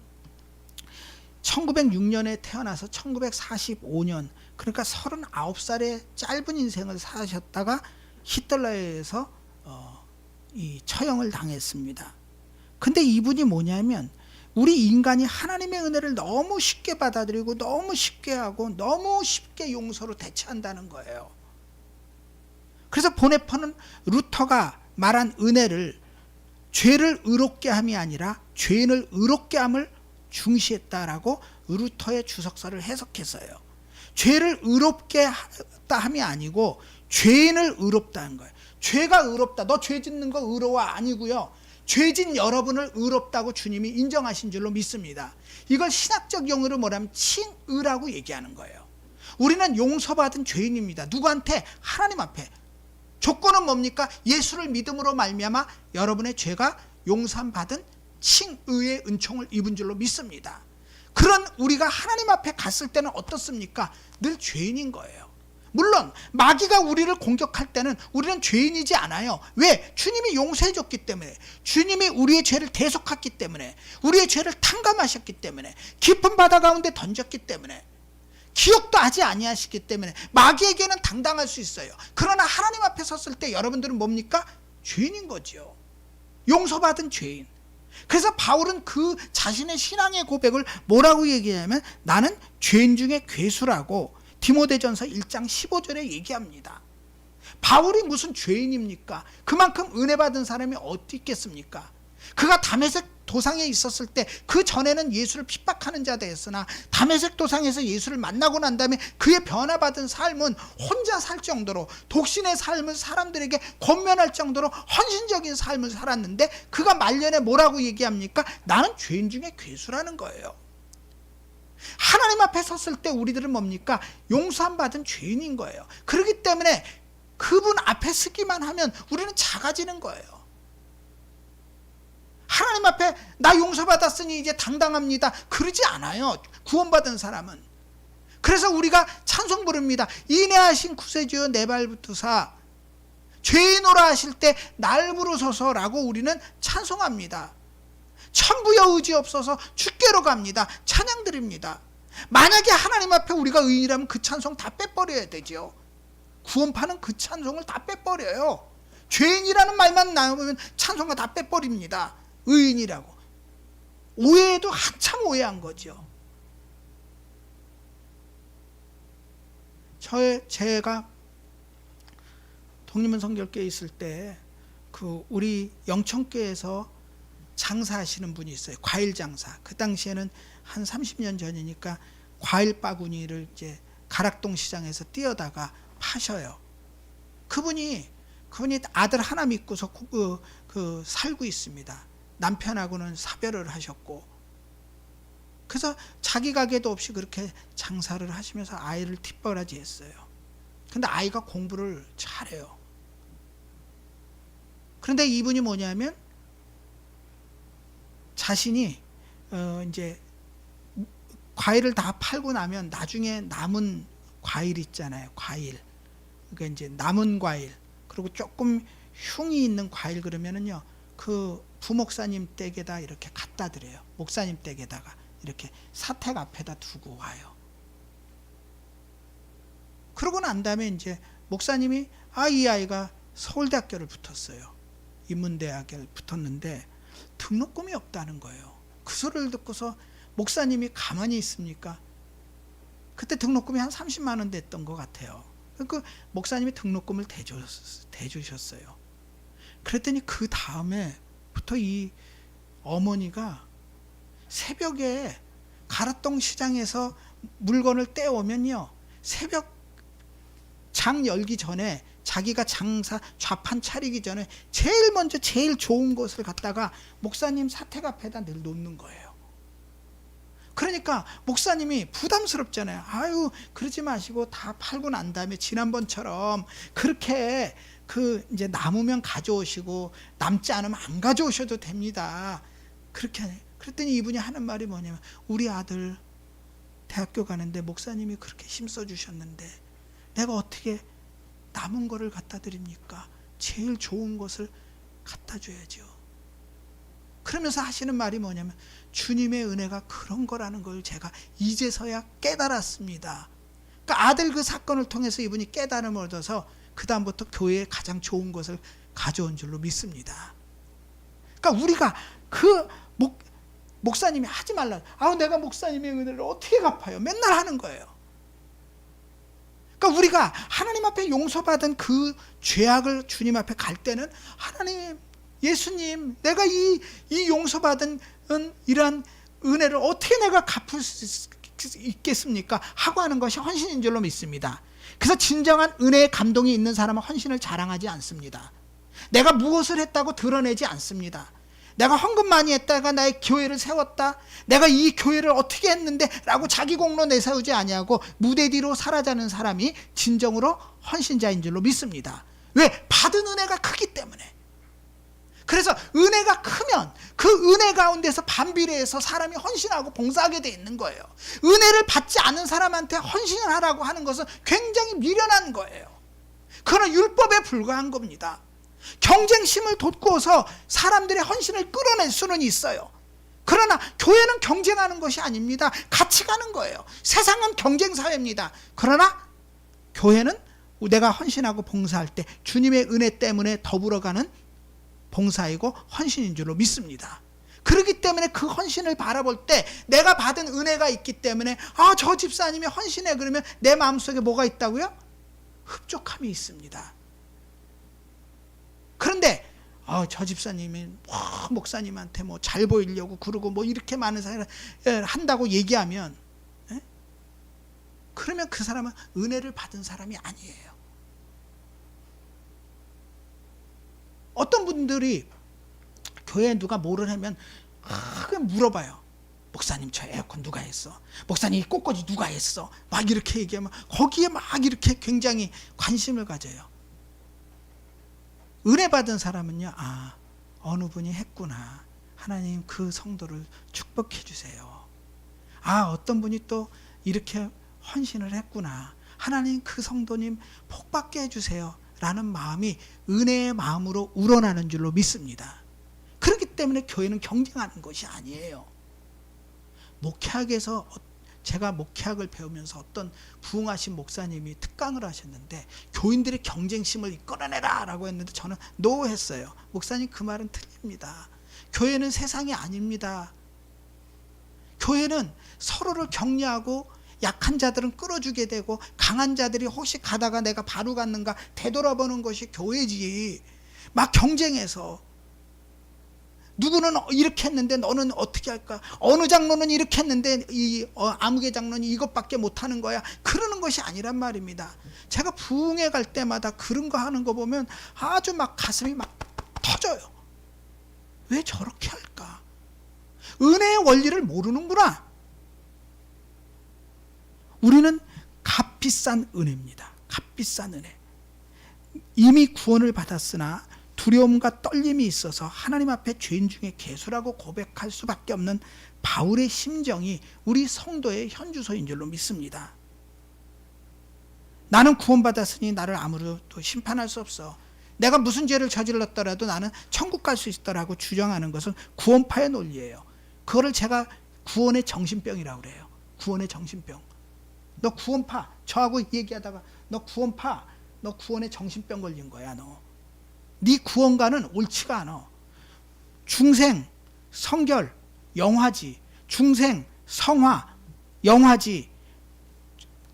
1906년에 태어나서 1945년, 그러니까 39살의 짧은 인생을 사셨다가 히틀러에 의해서 이 처형을 당했습니다. 근데 이분이 뭐냐면 우리 인간이 하나님의 은혜를 너무 쉽게 받아들이고 너무 쉽게 하고 너무 쉽게 용서로 대체한다는 거예요. 그래서 보네퍼는 루터가 말한 은혜를 죄를 의롭게 함이 아니라 죄인을 의롭게 함을 중시했다라고 루터의 주석서를 해석했어요. 죄를 의롭게 했다 함이 아니고 죄인을 의롭다는 거예요. 죄가 의롭다. 너 죄 짓는 거 의로워 아니고요. 죄진 여러분을 의롭다고 주님이 인정하신 줄로 믿습니다. 이걸 신학적 용어로 뭐라면 칭의라고 얘기하는 거예요. 우리는 용서받은 죄인입니다. 누구한테? 하나님 앞에. 조건은 뭡니까? 예수를 믿음으로 말미암아 여러분의 죄가 용서받은 칭의의 은총을 입은 줄로 믿습니다. 그런 우리가 하나님 앞에 갔을 때는 어떻습니까? 늘 죄인인 거예요. 물론 마귀가 우리를 공격할 때는 우리는 죄인이지 않아요. 왜? 주님이 용서해 줬기 때문에, 주님이 우리의 죄를 대속했기 때문에, 우리의 죄를 탕감하셨기 때문에, 깊은 바다 가운데 던졌기 때문에, 기억도 하지 아니하시기 때문에 마귀에게는 당당할 수 있어요. 그러나 하나님 앞에 섰을 때 여러분들은 뭡니까? 죄인인 거죠. 용서받은 죄인. 그래서 바울은 그 자신의 신앙의 고백을 뭐라고 얘기하냐면 나는 죄인 중에 괴수라고 디모데전서 1장 15절에 얘기합니다. 바울이 무슨 죄인입니까? 그만큼 은혜 받은 사람이 어디 있겠습니까? 그가 다메섹 도상에 있었을 때 그 전에는 예수를 핍박하는 자였으나 다메섹 도상에서 예수를 만나고 난 다음에 그의 변화받은 삶은 혼자 살 정도로, 독신의 삶을 사람들에게 권면할 정도로 헌신적인 삶을 살았는데 그가 말년에 뭐라고 얘기합니까? 나는 죄인 중에 괴수라는 거예요. 하나님 앞에 섰을 때 우리들은 뭡니까? 용서함 받은 죄인인 거예요. 그렇기 때문에 그분 앞에 서기만 하면 우리는 작아지는 거예요. 하나님 앞에 나 용서받았으니 이제 당당합니다. 그러지 않아요. 구원받은 사람은. 그래서 우리가 찬송 부릅니다. 인애하신 구세주여 내 발붙으사 죄인오라 하실 때 날 부르소서라고 우리는 찬송합니다. 천부여 의지 없어서 주께로 갑니다. 찬양 드립니다. 만약에 하나님 앞에 우리가 의인이라면 그 찬송 다 빼버려야 되죠. 구원파는 그 찬송을 다 빼버려요. 죄인이라는 말만 나오면 찬송가 다 빼버립니다. 의인이라고. 오해도 한참 오해한 거죠. 제가 독립문 성결교회에 있을 때 그 우리 영천교회에서 장사하시는 분이 있어요. 과일 장사. 그 당시에는 한 30년 전이니까 과일 바구니를 이제 가락동 시장에서 띄어다가 파셔요. 그분이 아들 하나 믿고서 살고 있습니다. 남편하고는 사별을 하셨고, 그래서 자기 가게도 없이 그렇게 장사를 하시면서 아이를 뒷바라지 했어요. 근데 아이가 공부를 잘해요. 그런데 이분이 뭐냐면 자신이 이제 과일을 다 팔고 나면 나중에 남은 과일 있잖아요. 과일. 그러니까 이제 남은 과일. 그리고 조금 흉이 있는 과일 그러면은요. 그 부목사님 댁에다 이렇게 갖다 드려요. 목사님 댁에다가 이렇게 사택 앞에다 두고 와요. 그러고 난 다음에 이제 목사님이 이 아이가 서울대학교를 붙었어요. 인문대학에 붙었는데 등록금이 없다는 거예요. 그 소리를 듣고서 목사님이 가만히 있습니까? 그때 등록금이 한 30만 원 됐던 것 같아요. 그 목사님이 등록금을 대주셨어요. 그랬더니 그 다음에부터 이 어머니가 새벽에 가락동 시장에서 물건을 떼오면요, 새벽 장 열기 전에 자기가 장사 좌판 차리기 전에 제일 먼저 제일 좋은 것을 갖다가 목사님 사택 앞에다 늘 놓는 거예요. 그러니까 목사님이 부담스럽잖아요. 아유, 그러지 마시고 다 팔고 난 다음에 지난번처럼 그렇게 이제 남으면 가져오시고 남지 않으면 안 가져오셔도 됩니다. 그렇게 하네. 그랬더니 이분이 하는 말이 뭐냐면 우리 아들 대학교 가는데 목사님이 그렇게 힘써 주셨는데 내가 어떻게 남은 거를 갖다 드립니까? 제일 좋은 것을 갖다 줘야죠. 그러면서 하시는 말이 뭐냐면 주님의 은혜가 그런 거라는 걸 제가 이제서야 깨달았습니다. 그러니까 아들 그 사건을 통해서 이분이 깨달음을 얻어서 그 다음부터 교회에 가장 좋은 것을 가져온 줄로 믿습니다. 그러니까 우리가 그 목사님이 하지 말라. 내가 목사님의 은혜를 어떻게 갚아요? 맨날 하는 거예요. 그러니까 우리가 하나님 앞에 용서받은 그 죄악을 주님 앞에 갈 때는 하나님, 예수님, 내가 이 용서받은 이러한 은혜를 어떻게 내가 갚을 수 있겠습니까? 하고 하는 것이 헌신인 줄로 믿습니다. 그래서 진정한 은혜의 감동이 있는 사람은 헌신을 자랑하지 않습니다. 내가 무엇을 했다고 드러내지 않습니다. 내가 헌금 많이 했다가 나의 교회를 세웠다, 내가 이 교회를 어떻게 했는데 라고 자기 공로 내세우지 아니하고 무대 뒤로 사라지는 사람이 진정으로 헌신자인 줄로 믿습니다. 왜? 받은 은혜가 크기 때문에. 그래서 은혜가 크면 그 은혜 가운데서 반비례해서 사람이 헌신하고 봉사하게 돼 있는 거예요. 은혜를 받지 않은 사람한테 헌신을 하라고 하는 것은 굉장히 미련한 거예요. 그건 율법에 불과한 겁니다. 경쟁심을 돋구어서 사람들의 헌신을 끌어낼 수는 있어요. 그러나 교회는 경쟁하는 것이 아닙니다. 같이 가는 거예요. 세상은 경쟁사회입니다. 그러나 교회는 내가 헌신하고 봉사할 때 주님의 은혜 때문에 더불어가는 봉사이고 헌신인 줄로 믿습니다. 그렇기 때문에 그 헌신을 바라볼 때 내가 받은 은혜가 있기 때문에 저 집사님이 헌신해, 그러면 내 마음속에 뭐가 있다고요? 흡족함이 있습니다. 그런데 저 집사님이 목사님한테 잘 보이려고 그러고 이렇게 많은 사람을 한다고 얘기하면, 그러면 그 사람은 은혜를 받은 사람이 아니에요. 어떤 분들이 교회에 누가 뭐를 하면 그냥 물어봐요. 목사님, 저 에어컨 누가 했어? 목사님, 이 꽃꽂이 누가 했어? 막 이렇게 얘기하면 거기에 막 이렇게 굉장히 관심을 가져요. 은혜 받은 사람은요, 어느 분이 했구나, 하나님 그 성도를 축복해 주세요. 어떤 분이 또 이렇게 헌신을 했구나, 하나님 그 성도님 복받게 해주세요 라는 마음이 은혜의 마음으로 우러나는 줄로 믿습니다. 그렇기 때문에 교회는 경쟁하는 것이 아니에요. 목회학에서, 제가 목회학을 배우면서 어떤 부흥하신 목사님이 특강을 하셨는데 교인들의 경쟁심을 이끌어내라 라고 했는데 저는 노 했어요. 목사님, 그 말은 틀립니다. 교회는 세상이 아닙니다. 교회는 서로를 격려하고 약한 자들은 끌어주게 되고 강한 자들이 혹시 가다가 내가 바로 갔는가 되돌아보는 것이 교회지. 막 경쟁해서 누구는 이렇게 했는데 너는 어떻게 할까? 어느 장로는 이렇게 했는데 아무개 장로는 이것밖에 못하는 거야. 그러는 것이 아니란 말입니다. 제가 부흥회 갈 때마다 그런 거 하는 거 보면 아주 막 가슴이 막 터져요. 왜 저렇게 할까? 은혜의 원리를 모르는구나. 우리는 값비싼 은혜입니다. 값비싼 은혜. 이미 구원을 받았으나 두려움과 떨림이 있어서 하나님 앞에 죄인 중에 괴수라고 고백할 수밖에 없는 바울의 심정이 우리 성도의 현주소인 줄로 믿습니다. 나는 구원받았으니 나를 아무도 심판할 수 없어. 내가 무슨 죄를 저질렀더라도 나는 천국 갈 수 있다라고 주장하는 것은 구원파의 논리예요. 그거를 제가 구원의 정신병이라고 그래요. 구원의 정신병. 너 구원파, 저하고 얘기하다가 너 구원파, 너 구원의 정신병 걸린 거야. 네 구원가는 옳지가 않아. 중생, 성결, 영화지. 중생, 성화, 영화지.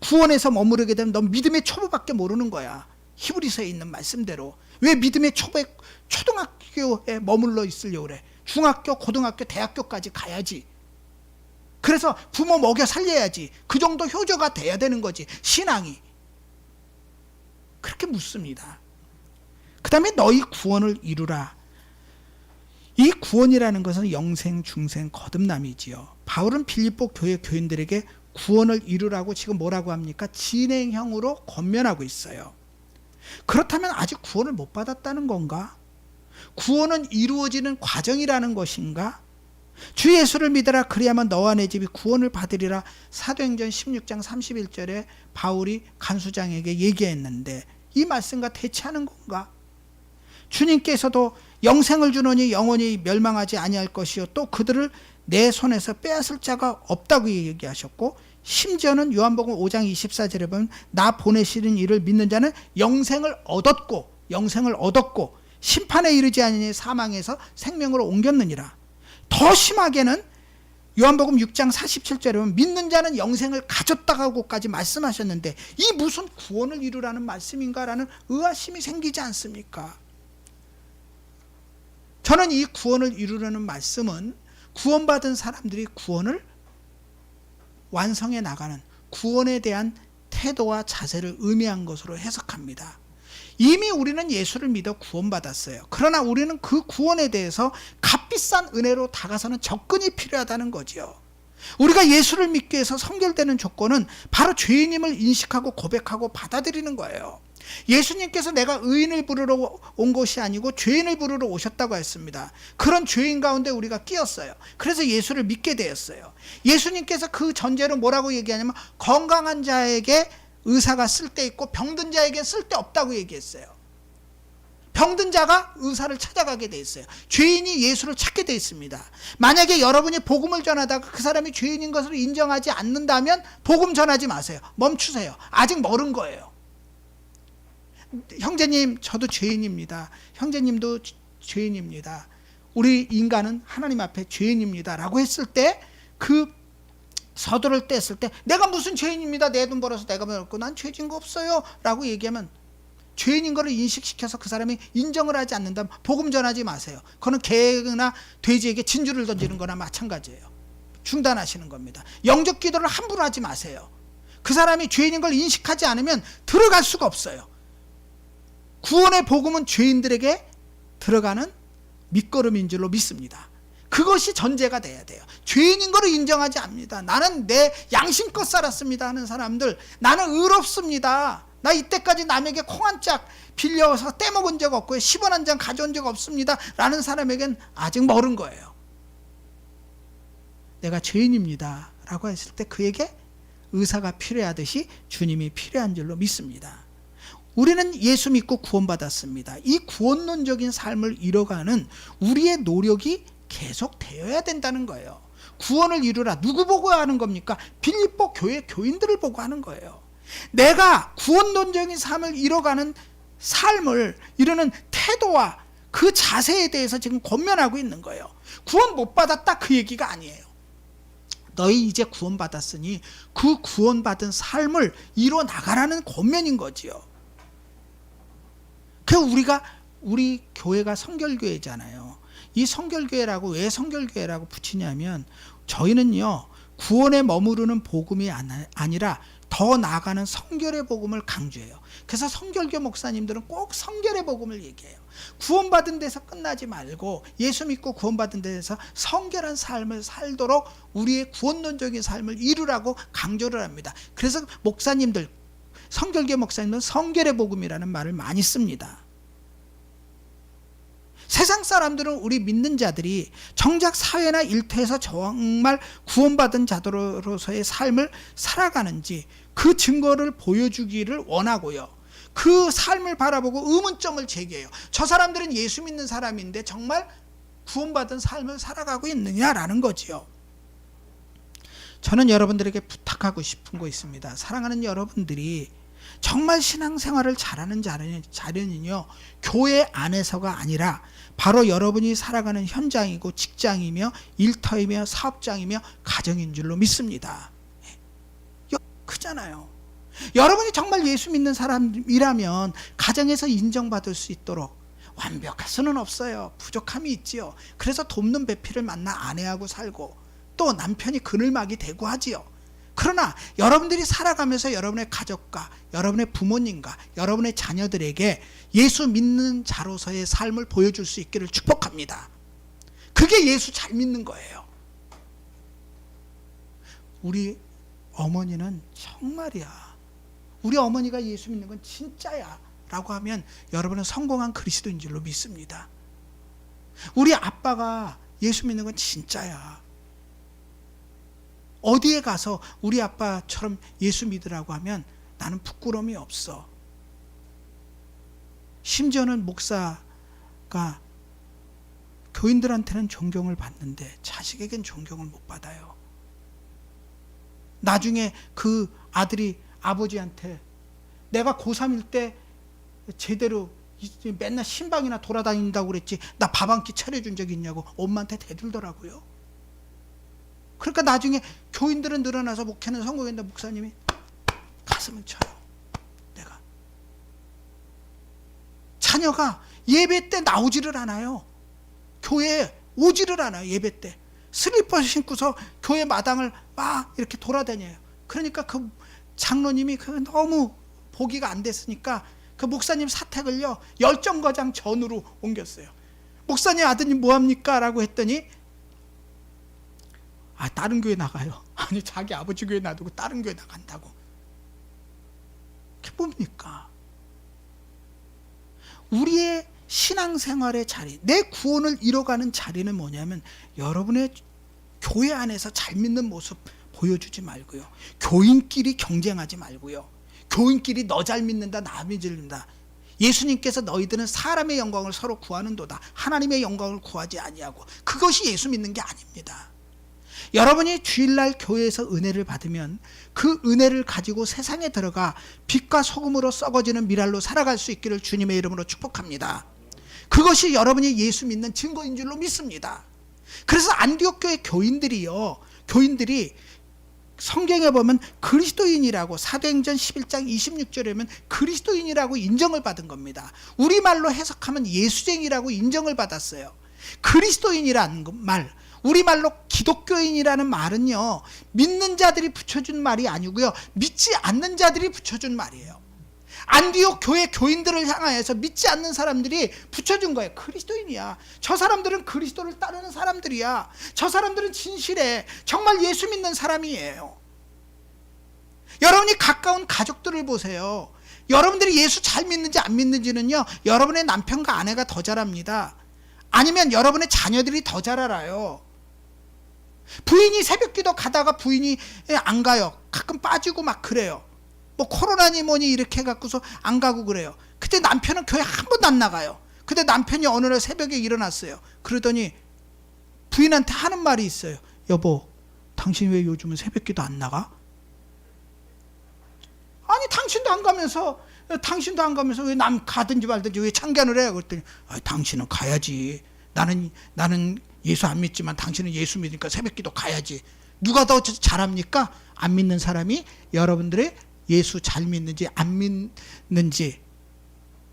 구원에서 머무르게 되면 넌 믿음의 초보밖에 모르는 거야. 히브리서에 있는 말씀대로. 왜 믿음의 초등학교에 머물러 있으려고 그래? 중학교, 고등학교, 대학교까지 가야지. 그래서 부모 먹여 살려야지. 그 정도 효자가 돼야 되는 거지, 신앙이. 그렇게 묻습니다. 그 다음에 너희 구원을 이루라. 이 구원이라는 것은 영생, 중생, 거듭남이지요. 바울은 빌립보 교회 교인들에게 구원을 이루라고 지금 뭐라고 합니까? 진행형으로 권면하고 있어요. 그렇다면 아직 구원을 못 받았다는 건가? 구원은 이루어지는 과정이라는 것인가? 주 예수를 믿으라, 그리하면 너와 내 집이 구원을 받으리라. 사도행전 16장 31절에 바울이 간수장에게 얘기했는데 이 말씀과 대치하는 건가? 주님께서도 영생을 주노니 영원히 멸망하지 아니할 것이요 또 그들을 내 손에서 빼앗을 자가 없다고 얘기하셨고, 심지어는 요한복음 5장 24절에 보면 나 보내시는 이를 믿는 자는 영생을 얻었고 심판에 이르지 아니니 사망에서 생명으로 옮겼느니라. 더 심하게는 요한복음 6장 47절에 보면 믿는 자는 영생을 가졌다고까지 말씀하셨는데 이 무슨 구원을 이루라는 말씀인가라는 의아심이 생기지 않습니까? 저는 이 구원을 이루려는 말씀은 구원받은 사람들이 구원을 완성해 나가는 구원에 대한 태도와 자세를 의미한 것으로 해석합니다. 이미 우리는 예수를 믿어 구원받았어요. 그러나 우리는 그 구원에 대해서 값비싼 은혜로 다가서는 접근이 필요하다는 거죠. 우리가 예수를 믿기 위해서 선결되는 조건은 바로 죄인임을 인식하고 고백하고 받아들이는 거예요. 예수님께서 내가 의인을 부르러 온 것이 아니고 죄인을 부르러 오셨다고 했습니다. 그런 죄인 가운데 우리가 끼었어요. 그래서 예수를 믿게 되었어요. 예수님께서 그 전제로 뭐라고 얘기하냐면 건강한 자에게 의사가 쓸데있고 병든 자에게 쓸데없다고 얘기했어요. 병든 자가 의사를 찾아가게 돼 있어요. 죄인이 예수를 찾게 돼 있습니다. 만약에 여러분이 복음을 전하다가 그 사람이 죄인인 것을 인정하지 않는다면 복음 전하지 마세요. 멈추세요. 아직 멀은 거예요. 형제님, 저도 죄인입니다. 형제님도 죄인입니다. 우리 인간은 하나님 앞에 죄인입니다 라고 했을 때, 그 서두를 뗐을 때 내가 무슨 죄인입니다, 내 돈 벌어서 내가 벌었고 난 죄진 거 없어요 라고 얘기하면 죄인인 거를 인식시켜서 그 사람이 인정을 하지 않는다면 복음 전하지 마세요. 그거는 개나 돼지에게 진주를 던지는 거나 마찬가지예요. 중단하시는 겁니다. 영적 기도를 함부로 하지 마세요. 그 사람이 죄인인 걸 인식하지 않으면 들어갈 수가 없어요. 구원의 복음은 죄인들에게 들어가는 밑거름인 줄로 믿습니다. 그것이 전제가 돼야 돼요. 죄인인 거를 인정하지 않습니다. 나는 내 양심껏 살았습니다 하는 사람들, 나는 의롭습니다, 나 이때까지 남에게 콩 한 짝 빌려서 떼먹은 적 없고요, 10원 한 장 가져온 적 없습니다 라는 사람에겐 아직 멀은 거예요. 내가 죄인입니다 라고 했을 때 그에게 의사가 필요하듯이 주님이 필요한 줄로 믿습니다. 우리는 예수 믿고 구원받았습니다. 이 구원론적인 삶을 이뤄가는 우리의 노력이 계속 되어야 된다는 거예요. 구원을 이루라, 누구 보고 하는 겁니까? 빌립보 교회 교인들을 보고 하는 거예요. 내가 구원론적인 삶을 이뤄가는 삶을 이루는 태도와 그 자세에 대해서 지금 권면하고 있는 거예요. 구원 못 받았다 그 얘기가 아니에요. 너희 이제 구원받았으니 그 구원받은 삶을 이뤄 나가라는 권면인 거지요. 그 우리 교회가 성결교회잖아요. 이 성결교회라고 왜 성결교회라고 붙이냐면 저희는요 구원에 머무르는 복음이 아니라 더 나아가는 성결의 복음을 강조해요. 그래서 성결교 목사님들은 꼭 성결의 복음을 얘기해요. 구원받은 데서 끝나지 말고 예수 믿고 구원받은 데서 성결한 삶을 살도록 우리의 구원론적인 삶을 이루라고 강조를 합니다. 그래서 목사님들, 성결교 목사님은 성결의 복음이라는 말을 많이 씁니다. 세상 사람들은 우리 믿는 자들이 정작 사회나 일터에서 정말 구원받은 자들로서의 삶을 살아가는지 그 증거를 보여주기를 원하고요. 그 삶을 바라보고 의문점을 제기해요. 저 사람들은 예수 믿는 사람인데 정말 구원받은 삶을 살아가고 있느냐라는 거지요. 저는 여러분들에게 부탁하고 싶은 거 있습니다. 사랑하는 여러분들이 정말 신앙생활을 잘하는 자리는요 교회 안에서가 아니라 바로 여러분이 살아가는 현장이고 직장이며 일터이며 사업장이며 가정인 줄로 믿습니다. 크잖아요. 여러분이 정말 예수 믿는 사람이라면 가정에서 인정받을 수 있도록, 완벽할 수는 없어요. 부족함이 있지요. 그래서 돕는 배필을 만나 아내하고 살고 또 남편이 그늘막이 되고 하지요. 그러나 여러분들이 살아가면서 여러분의 가족과 여러분의 부모님과 여러분의 자녀들에게 예수 믿는 자로서의 삶을 보여줄 수 있기를 축복합니다. 그게 예수 잘 믿는 거예요. 우리 어머니는 정말이야, 우리 어머니가 예수 믿는 건 진짜야 라고 하면 여러분은 성공한 그리스도인 줄로 믿습니다. 우리 아빠가 예수 믿는 건 진짜야, 어디에 가서 우리 아빠처럼 예수 믿으라고 하면 나는 부끄러움이 없어. 심지어는 목사가 교인들한테는 존경을 받는데 자식에겐 존경을 못 받아요. 나중에 그 아들이 아버지한테 내가 고3일 때 제대로 맨날 신방이나 돌아다닌다고 그랬지 나 밥 한 끼 차려준 적 있냐고 엄마한테 대들더라고요. 그러니까 나중에 교인들은 늘어나서 목회는 성공했는데 목사님이 가슴을 쳐요. 내가 자녀가 예배 때 나오지를 않아요. 교회에 오지를 않아요. 예배 때 슬리퍼 신고서 교회 마당을 막 이렇게 돌아다녀요. 그러니까 그 장로님이 너무 보기가 안 됐으니까 그 목사님 사택을요 열정거장 전으로 옮겼어요. 목사님 아드님 뭐합니까? 라고 했더니 다른 교회 나가요. 아니 자기 아버지 교회 놔두고 다른 교회 나간다고. 그게 뭡니까? 우리의 신앙생활의 자리, 내 구원을 이뤄가는 자리는 뭐냐면 여러분의 교회 안에서 잘 믿는 모습 보여주지 말고요, 교인끼리 경쟁하지 말고요, 교인끼리 너 잘 믿는다 나 믿는다. 예수님께서 너희들은 사람의 영광을 서로 구하는도다 하나님의 영광을 구하지 아니하고. 그것이 예수 믿는 게 아닙니다. 여러분이 주일날 교회에서 은혜를 받으면 그 은혜를 가지고 세상에 들어가 빛과 소금으로 썩어지는 미랄로 살아갈 수 있기를 주님의 이름으로 축복합니다. 그것이 여러분이 예수 믿는 증거인 줄로 믿습니다. 그래서 안디옥 교회 교인들이 성경에 보면 그리스도인이라고, 사도행전 11장 26절에 보면 그리스도인이라고 인정을 받은 겁니다. 우리말로 해석하면 예수쟁이라고 인정을 받았어요. 그리스도인이라는 말, 우리말로 기독교인이라는 말은요, 믿는 자들이 붙여준 말이 아니고요, 믿지 않는 자들이 붙여준 말이에요. 안디옥 교회 교인들을 향하여서 믿지 않는 사람들이 붙여준 거예요. 그리스도인이야. 저 사람들은 그리스도를 따르는 사람들이야. 저 사람들은 진실해. 정말 예수 믿는 사람이에요. 여러분이 가까운 가족들을 보세요. 여러분들이 예수 잘 믿는지 안 믿는지는요, 여러분의 남편과 아내가 더 잘 압니다. 아니면 여러분의 자녀들이 더 잘 알아요. 부인이 새벽기도 가다가 부인이 안 가요. 가끔 빠지고 막 그래요. 뭐 코로나니 뭐니 이렇게 해갖고서 안 가고 그래요. 그때 남편은 교회 한 번도 안 나가요. 근데 남편이 어느 날 새벽에 일어났어요. 그러더니 부인한테 하는 말이 있어요. 여보, 당신 왜 요즘은 새벽기도 안 나가? 아니 당신도 안 가면서 왜 남 가든지 말든지 왜 참견을 해요? 그랬더니 당신은 가야지. 나는 예수 안 믿지만 당신은 예수 믿으니까 새벽기도 가야지. 누가 더 잘합니까? 안 믿는 사람이 여러분들의 예수 잘 믿는지 안 믿는지,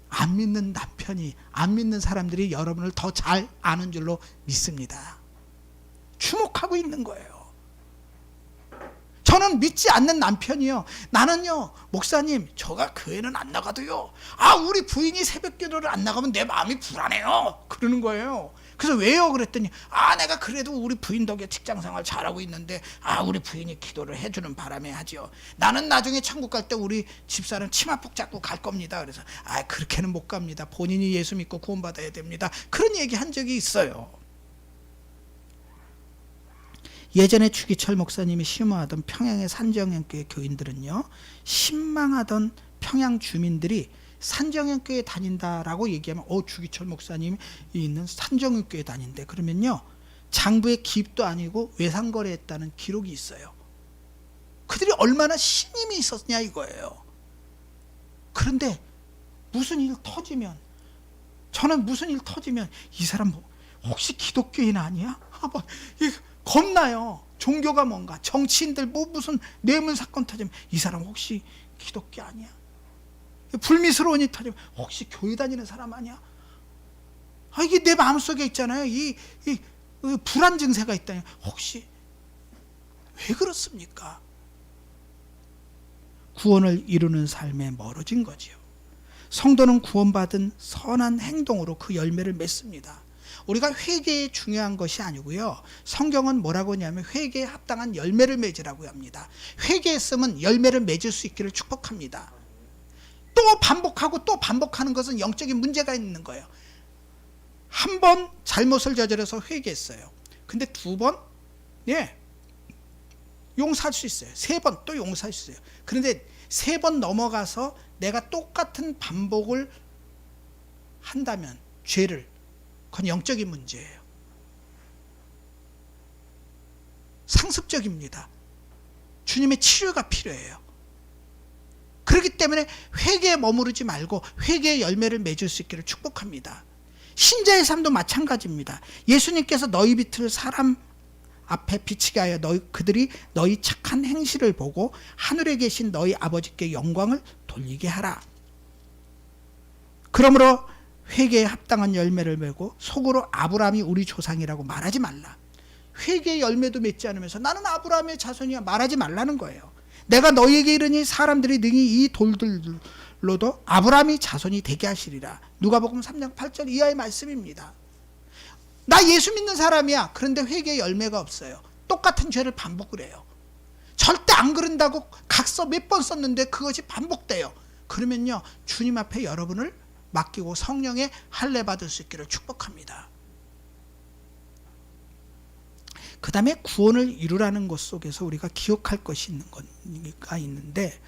안 믿는 남편이, 안 믿는 사람들이 여러분을 더 잘 아는 줄로 믿습니다. 주목하고 있는 거예요. 저는 믿지 않는 남편이요, 나는요 목사님 저가 교회는 안 나가도요, 우리 부인이 새벽기도를 안 나가면 내 마음이 불안해요 그러는 거예요. 그래서 왜요? 그랬더니 내가 그래도 우리 부인 덕에 직장생활 잘하고 있는데 우리 부인이 기도를 해주는 바람에 하죠. 나는 나중에 천국 갈 때 우리 집사람 치마 푹 잡고 갈 겁니다. 그래서 그렇게는 못 갑니다. 본인이 예수 믿고 구원받아야 됩니다. 그런 얘기 한 적이 있어요. 예전에 주기철 목사님이 심호하던 평양의 산정연교회 교인들은요, 신망하던 평양 주민들이 산정연교회 다닌다라고 얘기하면 주기철 목사님이 있는 산정연교회 다닌대. 그러면요 장부에 기입도 아니고 외상거래했다는 기록이 있어요. 그들이 얼마나 신임이 있었냐 이거예요. 그런데 무슨 일 터지면, 저는 무슨 일 터지면 이 사람 혹시 기독교인 아니야? 겁나요. 종교가 뭔가, 정치인들 무슨 뇌물 사건 터지면 이 사람 혹시 기독교 아니야? 불미스러운 일 터지면 혹시 교회 다니는 사람 아니야? 이게 내 마음속에 있잖아요. 이 불안 증세가 있다니. 혹시 왜 그렇습니까? 구원을 이루는 삶에 멀어진 거지요. 성도는 구원받은 선한 행동으로 그 열매를 맺습니다. 우리가 회개에 중요한 것이 아니고요, 성경은 뭐라고 하냐면 회개에 합당한 열매를 맺으라고 합니다. 회개했으면 열매를 맺을 수 있기를 축복합니다. 또 반복하고 또 반복하는 것은 영적인 문제가 있는 거예요. 한 번 잘못을 저질러서 회개했어요. 근데 두 번 용서할 수 있어요. 세 번 또 용서할 수 있어요. 그런데 세 번 넘어가서 내가 똑같은 반복을 한다면 죄를, 그건 영적인 문제예요. 상습적입니다. 주님의 치료가 필요해요. 그렇기 때문에 회개에 머무르지 말고 회개의 열매를 맺을 수 있기를 축복합니다. 신자의 삶도 마찬가지입니다. 예수님께서 너희 빛을 사람 앞에 비치게 하여 그들이 너희 착한 행실을 보고 하늘에 계신 너희 아버지께 영광을 돌리게 하라. 그러므로 회개에 합당한 열매를 맺고 속으로 아브라함이 우리 조상이라고 말하지 말라. 회개의 열매도 맺지 않으면서 나는 아브라함의 자손이야 말하지 말라는 거예요. 내가 너희에게 이르니 사람들이 능히 이 돌들로도 아브라함이 자손이 되게 하시리라. 누가복음 3장 8절 이하의 말씀입니다. 나 예수 믿는 사람이야. 그런데 회개의 열매가 없어요. 똑같은 죄를 반복을 해요. 절대 안 그런다고 각서 몇 번 썼는데 그것이 반복돼요. 그러면요, 주님 앞에 여러분을 맡기고 성령의 할례 받을 수 있기를 축복합니다. 그 다음에 구원을 이루라는 것 속에서 우리가 기억할 것이 있는데,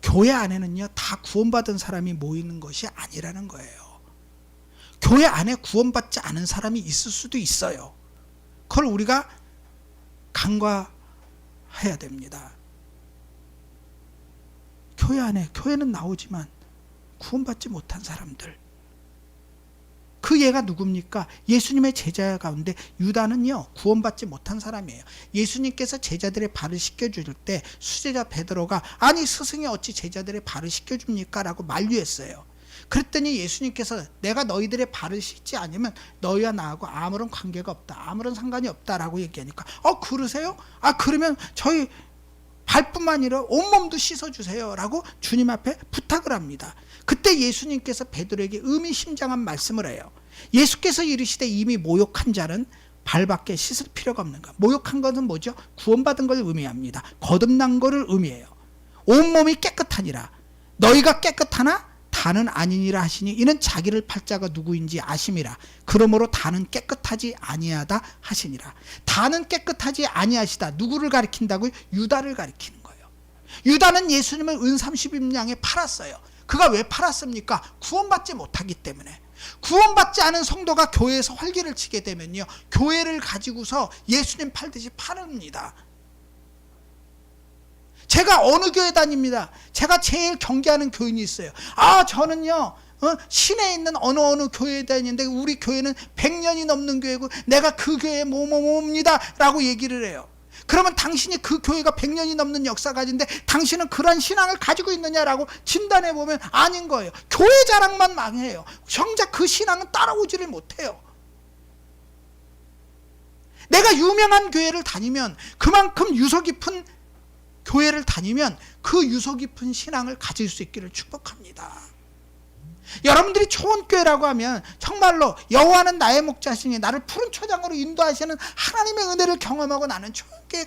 교회 안에는요 다 구원받은 사람이 모이는 것이 아니라는 거예요. 교회 안에 구원받지 않은 사람이 있을 수도 있어요. 그걸 우리가 간과해야 됩니다. 교회는 나오지만 구원받지 못한 사람들, 그 얘가 누굽니까? 예수님의 제자 가운데 유다는요 구원받지 못한 사람이에요. 예수님께서 제자들의 발을 씻겨줄 때 수제자 베드로가 아니 스승이 어찌 제자들의 발을 씻겨줍니까? 라고 만류했어요. 그랬더니 예수님께서 내가 너희들의 발을 씻지 않으면 너희와 나하고 아무런 관계가 없다, 아무런 상관이 없다라고 얘기하니까 그러세요? 그러면 저희 발뿐만 아니라 온몸도 씻어주세요 라고 주님 앞에 부탁을 합니다. 그때 예수님께서 베드로에게 의미심장한 말씀을 해요. 예수께서 이르시되 이미 모욕한 자는 발밖에 씻을 필요가 없는가. 모욕한 것은 뭐죠? 구원받은 걸 의미합니다. 거듭난 것을 의미해요. 온몸이 깨끗하니라. 너희가 깨끗하나 다는 아니니라 하시니 이는 자기를 팔 자가 누구인지 아심이라. 그러므로 다는 깨끗하지 아니하다 하시니라. 다는 깨끗하지 아니하시다. 누구를 가리킨다고요? 유다를 가리키는 거예요. 유다는 예수님을 은 30인냥에 팔았어요. 그가 왜 팔았습니까? 구원받지 못하기 때문에. 구원받지 않은 성도가 교회에서 활기를 치게 되면요, 교회를 가지고서 예수님 팔듯이 파릅니다. 제가 어느 교회 다닙니다. 제가 제일 경계하는 교인이 있어요. 저는요 시내에 있는 어느 교회에 다니는데 우리 교회는 100년이 넘는 교회고 내가 그 교회에 뭐뭐뭐입니다 라고 얘기를 해요. 그러면 당신이 그 교회가 100년이 넘는 역사가 가진데 당신은 그런 신앙을 가지고 있느냐라고 진단해 보면 아닌 거예요. 교회 자랑만 망해요. 정작 그 신앙은 따라오지를 못해요. 내가 유명한 교회를 다니면 그만큼 유서 깊은 교회를 다니면 그 유서 깊은 신앙을 가질 수 있기를 축복합니다. 여러분들이 초원교회라고 하면 정말로 여호와는 나의 목자시니 나를 푸른 초장으로 인도하시는 하나님의 은혜를 경험하고 나는 초원교회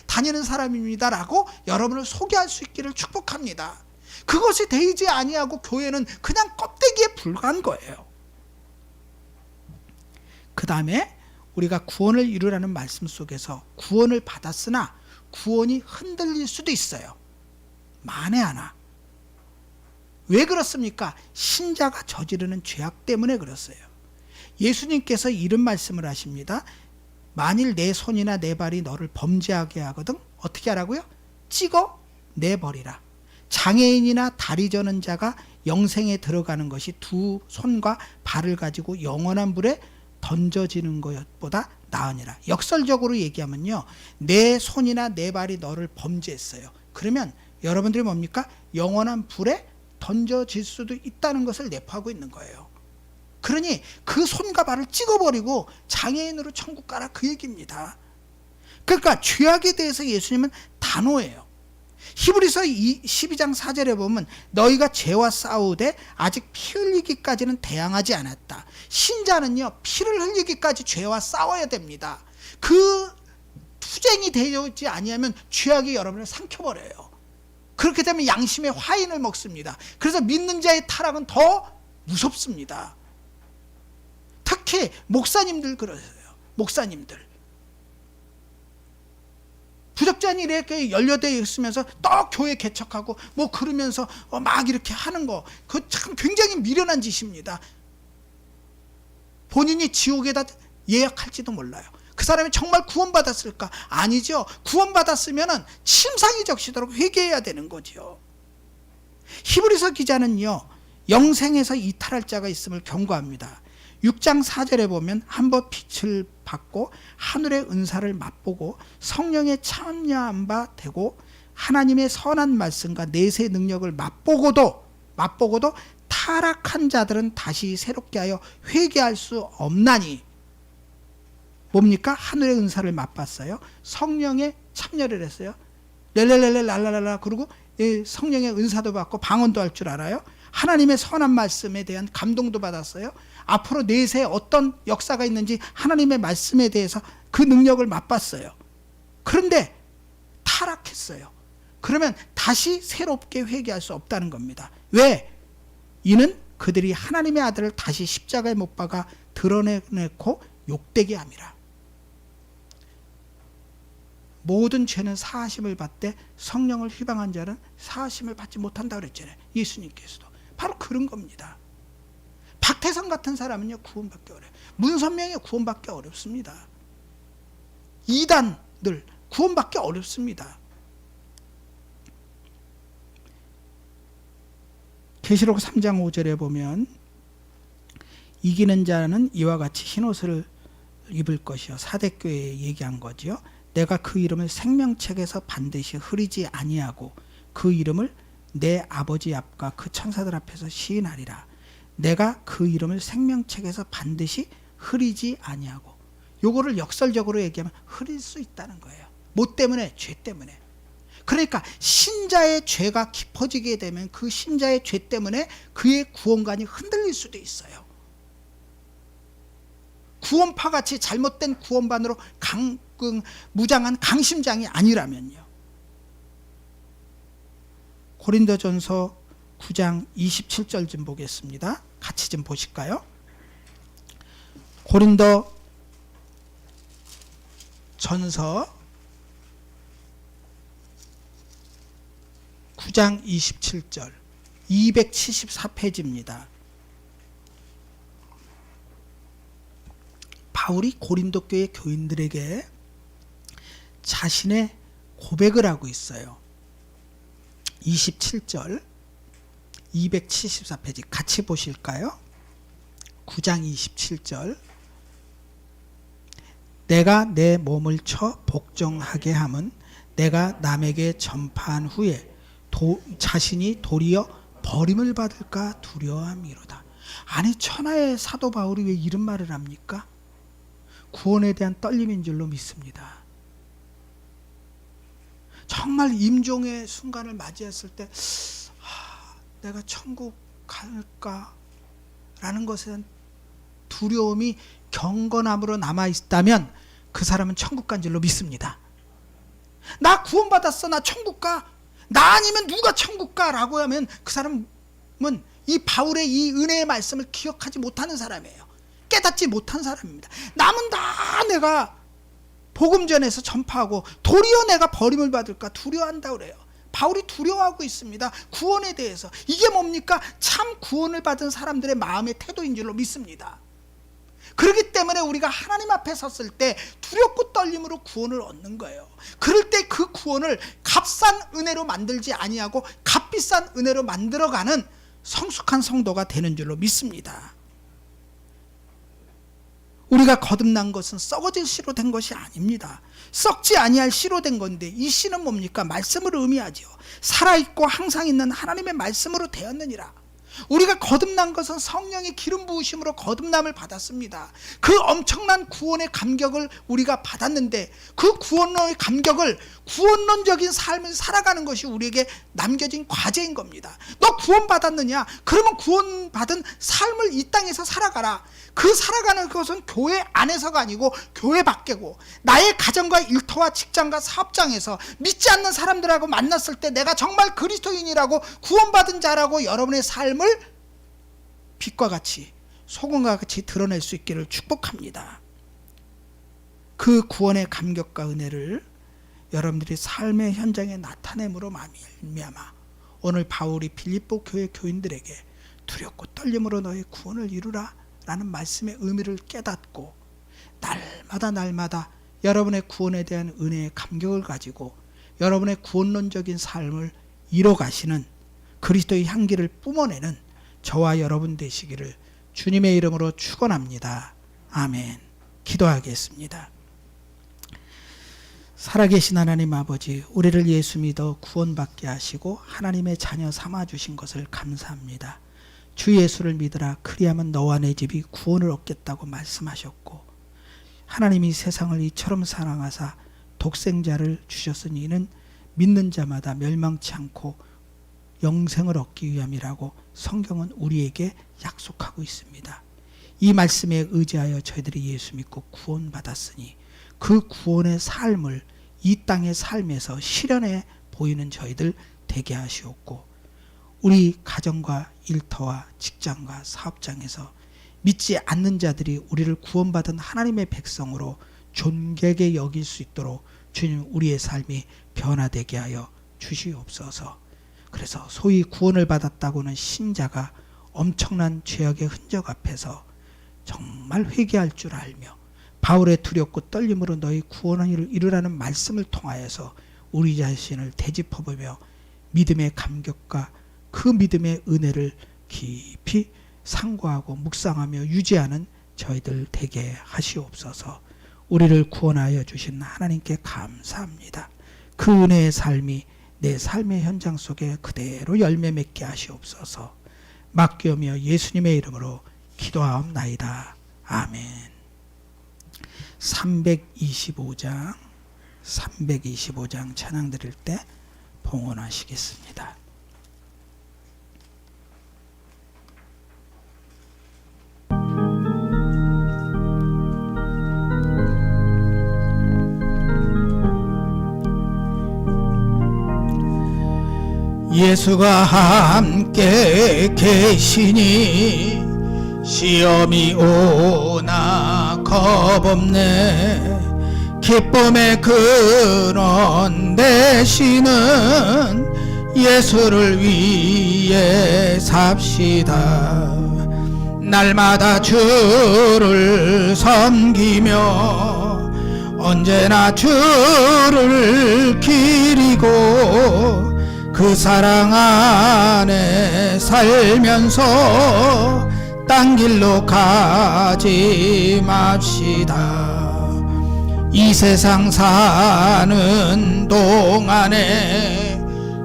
다니는 사람입니다 라고 여러분을 소개할 수 있기를 축복합니다. 그것이 되지 아니하고 교회는 그냥 껍데기에 불과한 거예요. 그 다음에 우리가 구원을 이루라는 말씀 속에서 구원을 받았으나 구원이 흔들릴 수도 있어요. 만에 하나. 왜 그렇습니까? 신자가 저지르는 죄악 때문에 그렇어요. 예수님께서 이런 말씀을 하십니다. 만일 내 손이나 내 발이 너를 범죄하게 하거든 어떻게 하라고요? 찍어 내버리라. 장애인이나 다리 저는 자가 영생에 들어가는 것이 두 손과 발을 가지고 영원한 불에 던져지는 것보다 나으니라. 역설적으로 얘기하면요, 내 손이나 내 발이 너를 범죄했어요. 그러면 여러분들이 뭡니까? 영원한 불에 던져질 수도 있다는 것을 내포하고 있는 거예요. 그러니 그 손과 발을 찍어버리고 장애인으로 천국 가라, 그 얘기입니다. 그러니까 죄악에 대해서 예수님은 단호해요. 히브리서 12장 4절에 보면 너희가 죄와 싸우되 아직 피 흘리기까지는 대항하지 않았다. 신자는요 피를 흘리기까지 죄와 싸워야 됩니다. 그 투쟁이 되지 아니하면 죄악이 여러분을 삼켜버려요. 그렇게 되면 양심의 화인을 먹습니다. 그래서 믿는 자의 타락은 더 무섭습니다. 특히 목사님들 그러세요. 목사님들 부적절히 이렇게 연료되어 있으면서 또 교회 개척하고 뭐 그러면서 막 이렇게 하는 거, 그거 참 굉장히 미련한 짓입니다. 본인이 지옥에다 예약할지도 몰라요. 그 사람이 정말 구원받았을까? 아니죠. 구원받았으면 침상이 적시도록 회개해야 되는 거죠. 히브리서 기자는요, 영생에서 이탈할 자가 있음을 경고합니다. 6장 4절에 보면 한번 빛을 받고 하늘의 은사를 맛보고 성령에 참여한 바 되고 하나님의 선한 말씀과 내세 능력을 맛보고도 타락한 자들은 다시 새롭게 하여 회개할 수 없나니, 뭡니까? 하늘의 은사를 맛봤어요. 성령에 참여를 했어요. 렐렐렐레 랄랄랄라. 그리고 성령의 은사도 받고 방언도 할 줄 알아요. 하나님의 선한 말씀에 대한 감동도 받았어요. 앞으로 내세에 어떤 역사가 있는지 하나님의 말씀에 대해서 그 능력을 맛봤어요. 그런데 타락했어요. 그러면 다시 새롭게 회개할 수 없다는 겁니다. 왜? 이는 그들이 하나님의 아들을 다시 십자가에 못 박아 드러내고 욕되게 함이라. 모든 죄는 사하심을 받되 성령을 휘방한 자는 사하심을 받지 못한다고 그랬잖아요. 예수님께서도. 바로 그런 겁니다. 박태선 같은 사람은요, 구원받기 어려워요. 문선명이 구원받기 어렵습니다. 이단들 구원받기 어렵습니다. 계시록 3장 5절에 보면 이기는 자는 이와 같이 흰옷을 입을 것이요. 사대교회에 얘기한 거죠. 내가 그 이름을 생명책에서 반드시 흐리지 아니하고 그 이름을 내 아버지 앞과 그 천사들 앞에서 시인하리라. 내가 그 이름을 생명책에서 반드시 흐리지 아니하고, 요거를 역설적으로 얘기하면 흐릴 수 있다는 거예요. 뭐 때문에? 죄 때문에. 그러니까 신자의 죄가 깊어지게 되면 그 신자의 죄 때문에 그의 구원관이 흔들릴 수도 있어요. 구원파같이 잘못된 구원반으로 무장한 강심장이 아니라면요. 고린도전서 9장 27절 좀 보겠습니다. 같이 좀 보실까요? 고린도전서 9장 27절 274페이지입니다. 바울이 고린도 교회 교인들에게 자신의 고백을 하고 있어요. 27절 274페이지 같이 보실까요? 9장 27절 내가 내 몸을 쳐 복종하게 함은 내가 남에게 전파한 후에 자신이 도리어 버림을 받을까 두려워함이로다. 아니, 천하의 사도 바울이 왜 이런 말을 합니까? 구원에 대한 떨림인 줄로 믿습니다. 정말 임종의 순간을 맞이했을 때 내가 천국 갈까? 라는 것에 대한 두려움이 경건함으로 남아있다면 그 사람은 천국 간 줄로 믿습니다. 나 구원받았어, 나 천국 가, 나 아니면 누가 천국 가? 라고 하면 그 사람은 이 바울의 이 은혜의 말씀을 기억하지 못하는 사람이에요. 깨닫지 못한 사람입니다. 남은 다 내가 복음 전에서 전파하고 도리어 내가 버림을 받을까 두려워한다고 그래요. 바울이 두려워하고 있습니다. 구원에 대해서. 이게 뭡니까? 참 구원을 받은 사람들의 마음의 태도인 줄로 믿습니다. 그렇기 때문에 우리가 하나님 앞에 섰을 때 두렵고 떨림으로 구원을 얻는 거예요. 그럴 때 그 구원을 값싼 은혜로 만들지 아니하고 값비싼 은혜로 만들어가는 성숙한 성도가 되는 줄로 믿습니다. 우리가 거듭난 것은 썩어질 씨로 된 것이 아닙니다. 썩지 아니할 씨로 된 건데, 이 씨는 뭡니까? 말씀을 의미하지요. 살아있고 항상 있는 하나님의 말씀으로 되었느니라. 우리가 거듭난 것은 성령의 기름 부으심으로 거듭남을 받았습니다. 그 엄청난 구원의 감격을 우리가 받았는데, 그 구원의 감격을 구원론적인 삶을 살아가는 것이 우리에게 남겨진 과제인 겁니다. 너 구원받았느냐? 그러면 구원받은 삶을 이 땅에서 살아가라. 그 살아가는 것은 교회 안에서가 아니고 교회 밖이고, 나의 가정과 일터와 직장과 사업장에서 믿지 않는 사람들하고 만났을 때 내가 정말 그리스도인이라고 구원받은 자라고 여러분의 삶을 빛과 같이 소금과 같이 드러낼 수 있기를 축복합니다. 그 구원의 감격과 은혜를 여러분들이 삶의 현장에 나타냄으로 말미암아 오늘 바울이 빌립보 교회 교인들에게 두렵고 떨림으로 너의 구원을 이루라 라는 말씀의 의미를 깨닫고 날마다 여러분의 구원에 대한 은혜의 감격을 가지고 여러분의 구원론적인 삶을 이뤄가시는 그리스도의 향기를 뿜어내는 저와 여러분 되시기를 주님의 이름으로 축원합니다. 아멘. 기도하겠습니다. 살아계신 하나님 아버지, 우리를 예수 믿어 구원받게 하시고 하나님의 자녀 삼아주신 것을 감사합니다. 주 예수를 믿으라, 그리하면 너와 내 집이 구원을 얻겠다고 말씀하셨고, 하나님이 세상을 이처럼 사랑하사 독생자를 주셨으니 이는 믿는 자마다 멸망치 않고 영생을 얻기 위함이라고 성경은 우리에게 약속하고 있습니다. 이 말씀에 의지하여 저희들이 예수 믿고 구원받았으니 그 구원의 삶을 이 땅의 삶에서 실현해 보이는 저희들 되게 하시옵고, 우리 가정과 일터와 직장과 사업장에서 믿지 않는 자들이 우리를 구원받은 하나님의 백성으로 존귀하게 여길 수 있도록 주님, 우리의 삶이 변화되게 하여 주시옵소서. 그래서 소위 구원을 받았다고는 신자가 엄청난 죄악의 흔적 앞에서 정말 회개할 줄 알며 바울의 두렵고 떨림으로 너희 구원을 이루라는 말씀을 통하여서 우리 자신을 되짚어보며 믿음의 감격과 그 믿음의 은혜를 깊이 상고하고 묵상하며 유지하는 저희들 되게 하시옵소서. 우리를 구원하여 주신 하나님께 감사합니다. 그 은혜의 삶이 내 삶의 현장 속에 그대로 열매 맺게 하시옵소서. 맡기오며 예수님의 이름으로 기도하옵나이다. 아멘. 325장 찬양 드릴 때 봉헌하시겠습니다. 예수가 함께 계시니 시험이 오나 겁없네. 기쁨의 근원 되시는 예수를 위해 삽시다. 날마다 주를 섬기며 언제나 주를 기리고 그 사랑 안에 살면서 딴 길로 가지 맙시다. 이 세상 사는 동안에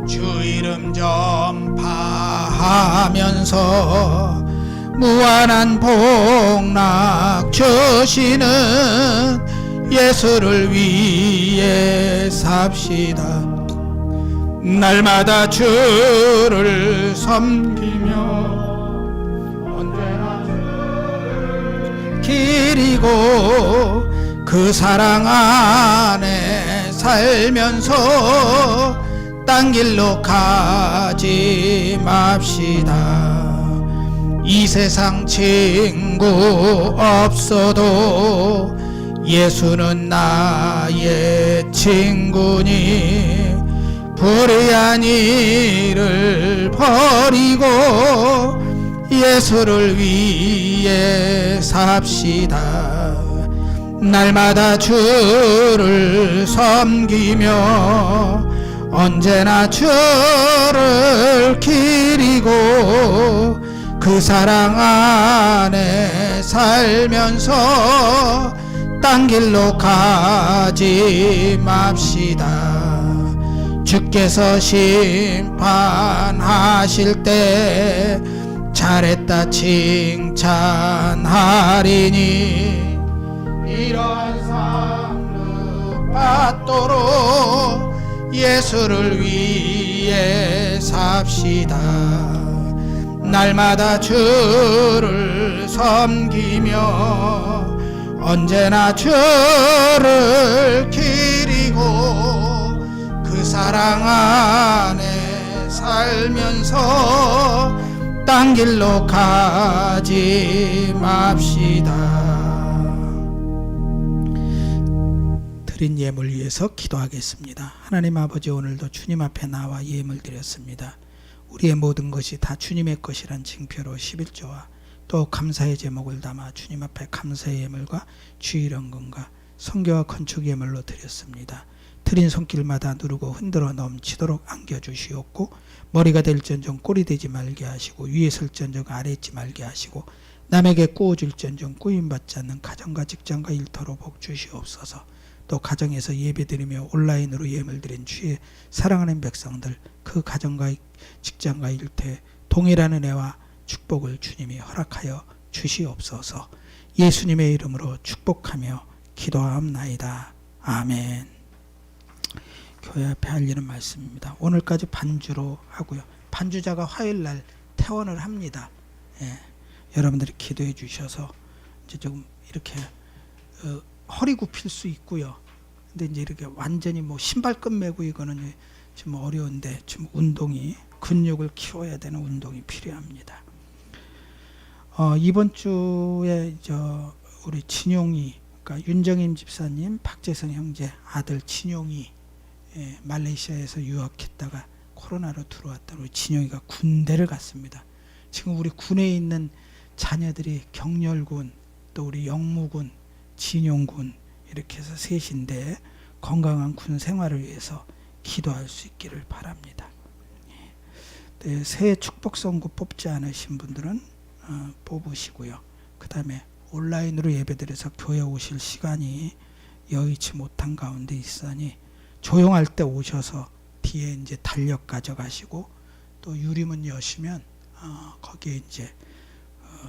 주 이름 전파하면서 무한한 복락 주시는 예수를 위해 삽시다. 날마다 주를 섬기며 언제나 주를 기리고 그 사랑 안에 살면서 딴 길로 가지 맙시다. 이 세상 친구 없어도 예수는 나의 친구니 불의한 일을 버리고 예수를 위해 삽시다. 날마다 주를 섬기며 언제나 주를 기리고 그 사랑 안에 살면서 딴 길로 가지 맙시다. 주께서 심판하실 때 잘했다 칭찬하리니 이러한 상급 받도록 예수를 위해 삽시다. 날마다 주를 섬기며 언제나 주를 기리고 그 사랑 안에 살면서 딴 길로 가지 맙시다. 드린 예물 위해서 기도하겠습니다. 하나님 아버지, 오늘도 주님 앞에 나와 예물 드렸습니다. 우리의 모든 것이 다 주님의 것이란 징표로 11조와 또 감사의 제목을 담아 주님 앞에 감사의 예물과 주일연금과 성교와 건축 예물로 드렸습니다. 들인 손길마다 누르고 흔들어 넘치도록 안겨주시옵고 머리가 될전정 꼴이 되지 말게 하시고 위에 설전정 아래 있지 말게 하시고 남에게 꾸어줄전정 꾸임받지 않는 가정과 직장과 일터로 복 주시옵소서. 또 가정에서 예배드리며 온라인으로 예물 드린 주의 사랑하는 백성들 그 가정과 직장과 일터에 동일한 은혜와 축복을 주님이 허락하여 주시옵소서. 예수님의 이름으로 축복하며 기도하옵나이다. 아멘. 교회 앞에 알리는 말씀입니다. 오늘까지 반주로 하고요. 반주자가 화요일날 퇴원을 합니다. 예, 여러분들이 기도해 주셔서 이제 조금 이렇게 허리 굽힐 수 있고요. 근데 이제 이렇게 완전히 뭐 신발끈 매고 이거는 좀 어려운데 좀 운동이 근육을 키워야 되는 운동이 필요합니다. 이번 주에 우리 진용이 그러니까 윤정임 집사님, 박재성 형제 아들 진용이 말레이시아에서 유학했다가 코로나로 들어왔다. 우리 진용이가 군대를 갔습니다. 지금 우리 군에 있는 자녀들이 경렬군, 또 우리 영무군, 진용군 이렇게 해서 셋인데 건강한 군 생활을 위해서 기도할 수 있기를 바랍니다. 네, 새해 축복 선구 뽑지 않으신 분들은 뽑으시고요. 그 다음에 온라인으로 예배드려서 교회 오실 시간이 여의치 못한 가운데 있으니 조용할 때 오셔서 뒤에 이제 달력 가져가시고 또 유리문 여시면 거기에 이제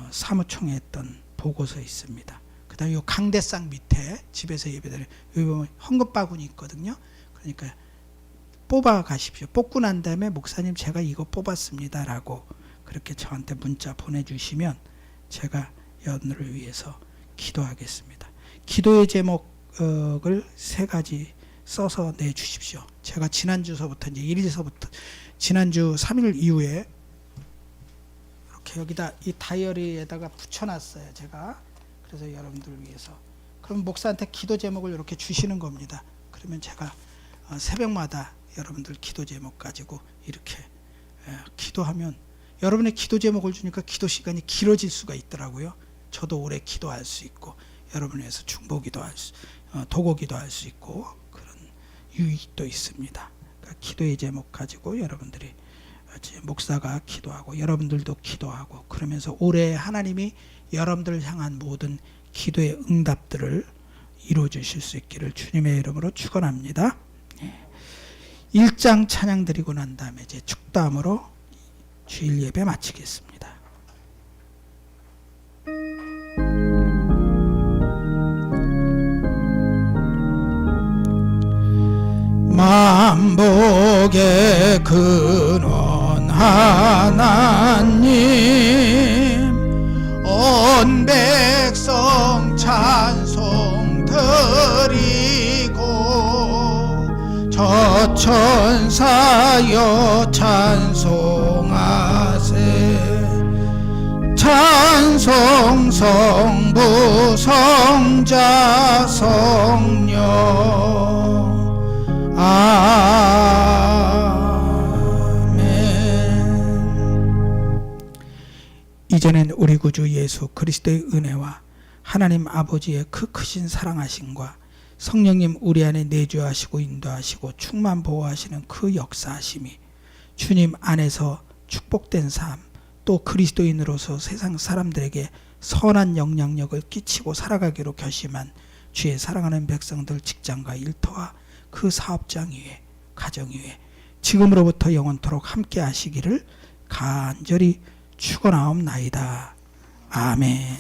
사무총에 했던 보고서 있습니다. 그 다음에 요 강대상 밑에 집에서 예배드려 여기 보면 헌금 바구니 있거든요. 그러니까 뽑아 가십시오. 뽑고 난 다음에 목사님 제가 이거 뽑았습니다 라고 그렇게 저한테 문자 보내주시면 제가 여러분을 위해서 기도하겠습니다. 기도의 제목을 3가지 써서 내주십시오. 제가 지난주서부터 이제 1일서부터 지난주 3일 이후에 이렇게 여기다 이 다이어리에다가 붙여놨어요. 제가 그래서 여러분들을 위해서 그럼 목사한테 기도 제목을 이렇게 주시는 겁니다. 그러면 제가 새벽마다 여러분들 기도 제목 가지고 이렇게 기도하면 여러분의 기도 제목을 주니까 기도 시간이 길어질 수가 있더라고요. 저도 오래 기도할 수 있고 여러분을 위해서 중보기도 할 수, 도고기도 할 수 있고 그런 유익도 있습니다. 그러니까 기도의 제목 가지고 여러분들이 목사가 기도하고 여러분들도 기도하고 그러면서 올해 하나님이 여러분들을 향한 모든 기도의 응답들을 이루어 주실 수 있기를 주님의 이름으로 축원합니다. 1장 찬양 드리고 난 다음에 이제 축담으로 주일 예배 마치겠습니다. 만복의 근원 하나님 온 백성 찬송 드리고 저 천사여 찬송하세 찬송 성부 성자 성령 아멘. 이제는 우리 구주 예수 그리스도의 은혜와 하나님 아버지의 그 크신 사랑하심과 성령님 우리 안에 내주하시고 인도하시고 충만 보호하시는 그 역사하심이 주님 안에서 축복된 삶 또 그리스도인으로서 세상 사람들에게 선한 영향력을 끼치고 살아가기로 결심한 주의 사랑하는 백성들 직장과 일터와 그 사업장 위에 가정 위에 지금으로부터 영원토록 함께 하시기를 간절히 축원하옵나이다. 아멘.